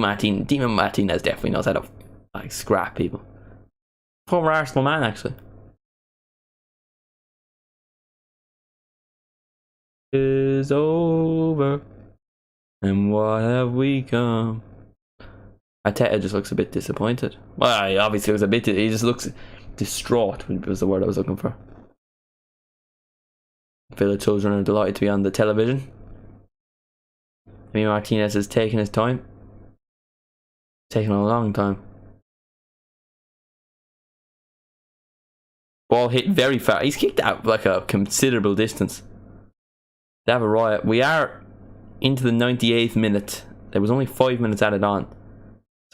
Martinez definitely knows how to like scrap people. Former Arsenal man, actually. Is over, and what have we come? Arteta just looks a bit disappointed. Well, he obviously looks a bit. He just looks distraught. Was the word I was looking for. Villa children are delighted to be on the television. I mean, Martinez is taking his time. Taking a long time. Ball hit very far. He's kicked out like a considerable distance. They have a riot. We are into the 98th minute. There was only 5 minutes added on.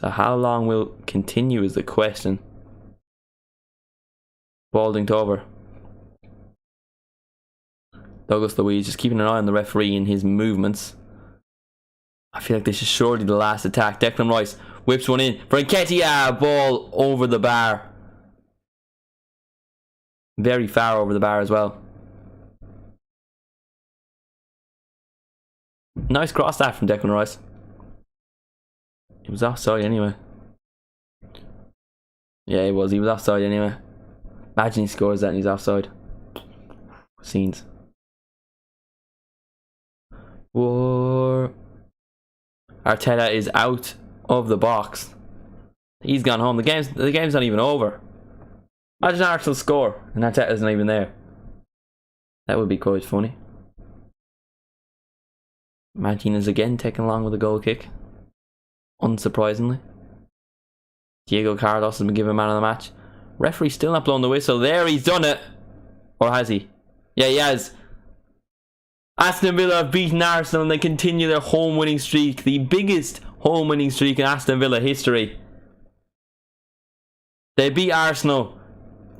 So how long will continue is the question. Balding over. Douglas Luiz just keeping an eye on the referee and his movements. I feel like this is surely the last attack. Declan Rice whips one in. For Nketiah, ball over the bar. Very far over the bar as well. Nice cross that from Declan Rice. He was offside anyway. Yeah, he was offside anyway. Imagine he scores that and he's offside. Scenes. Whoa. Arteta is out of the box. He's gone home. The game's not even over. Imagine Arsenal score and Arteta's not even there. That would be quite funny. Martinez again taken along with a goal kick. Unsurprisingly. Diego Carlos has been given man of the match. Referee still not blowing the whistle. There, he's done it. Or has he? Yeah, he has. Aston Villa have beaten Arsenal and they continue their home winning streak. The biggest home winning streak in Aston Villa history. They beat Arsenal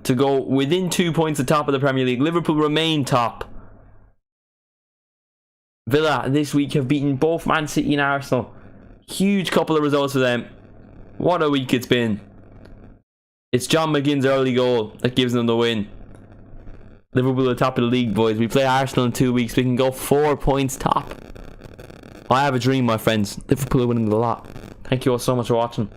to go within 2 points at the top of the Premier League. Liverpool remain top. Villa this week have beaten both Man City and Arsenal. Huge couple of results for them. What a week it's been. It's John McGinn's early goal that gives them the win. Liverpool at the top of the league, boys. We play Arsenal in 2 weeks. We can go 4 points top. I have a dream, my friends. Liverpool are winning the lot. Thank you all so much for watching.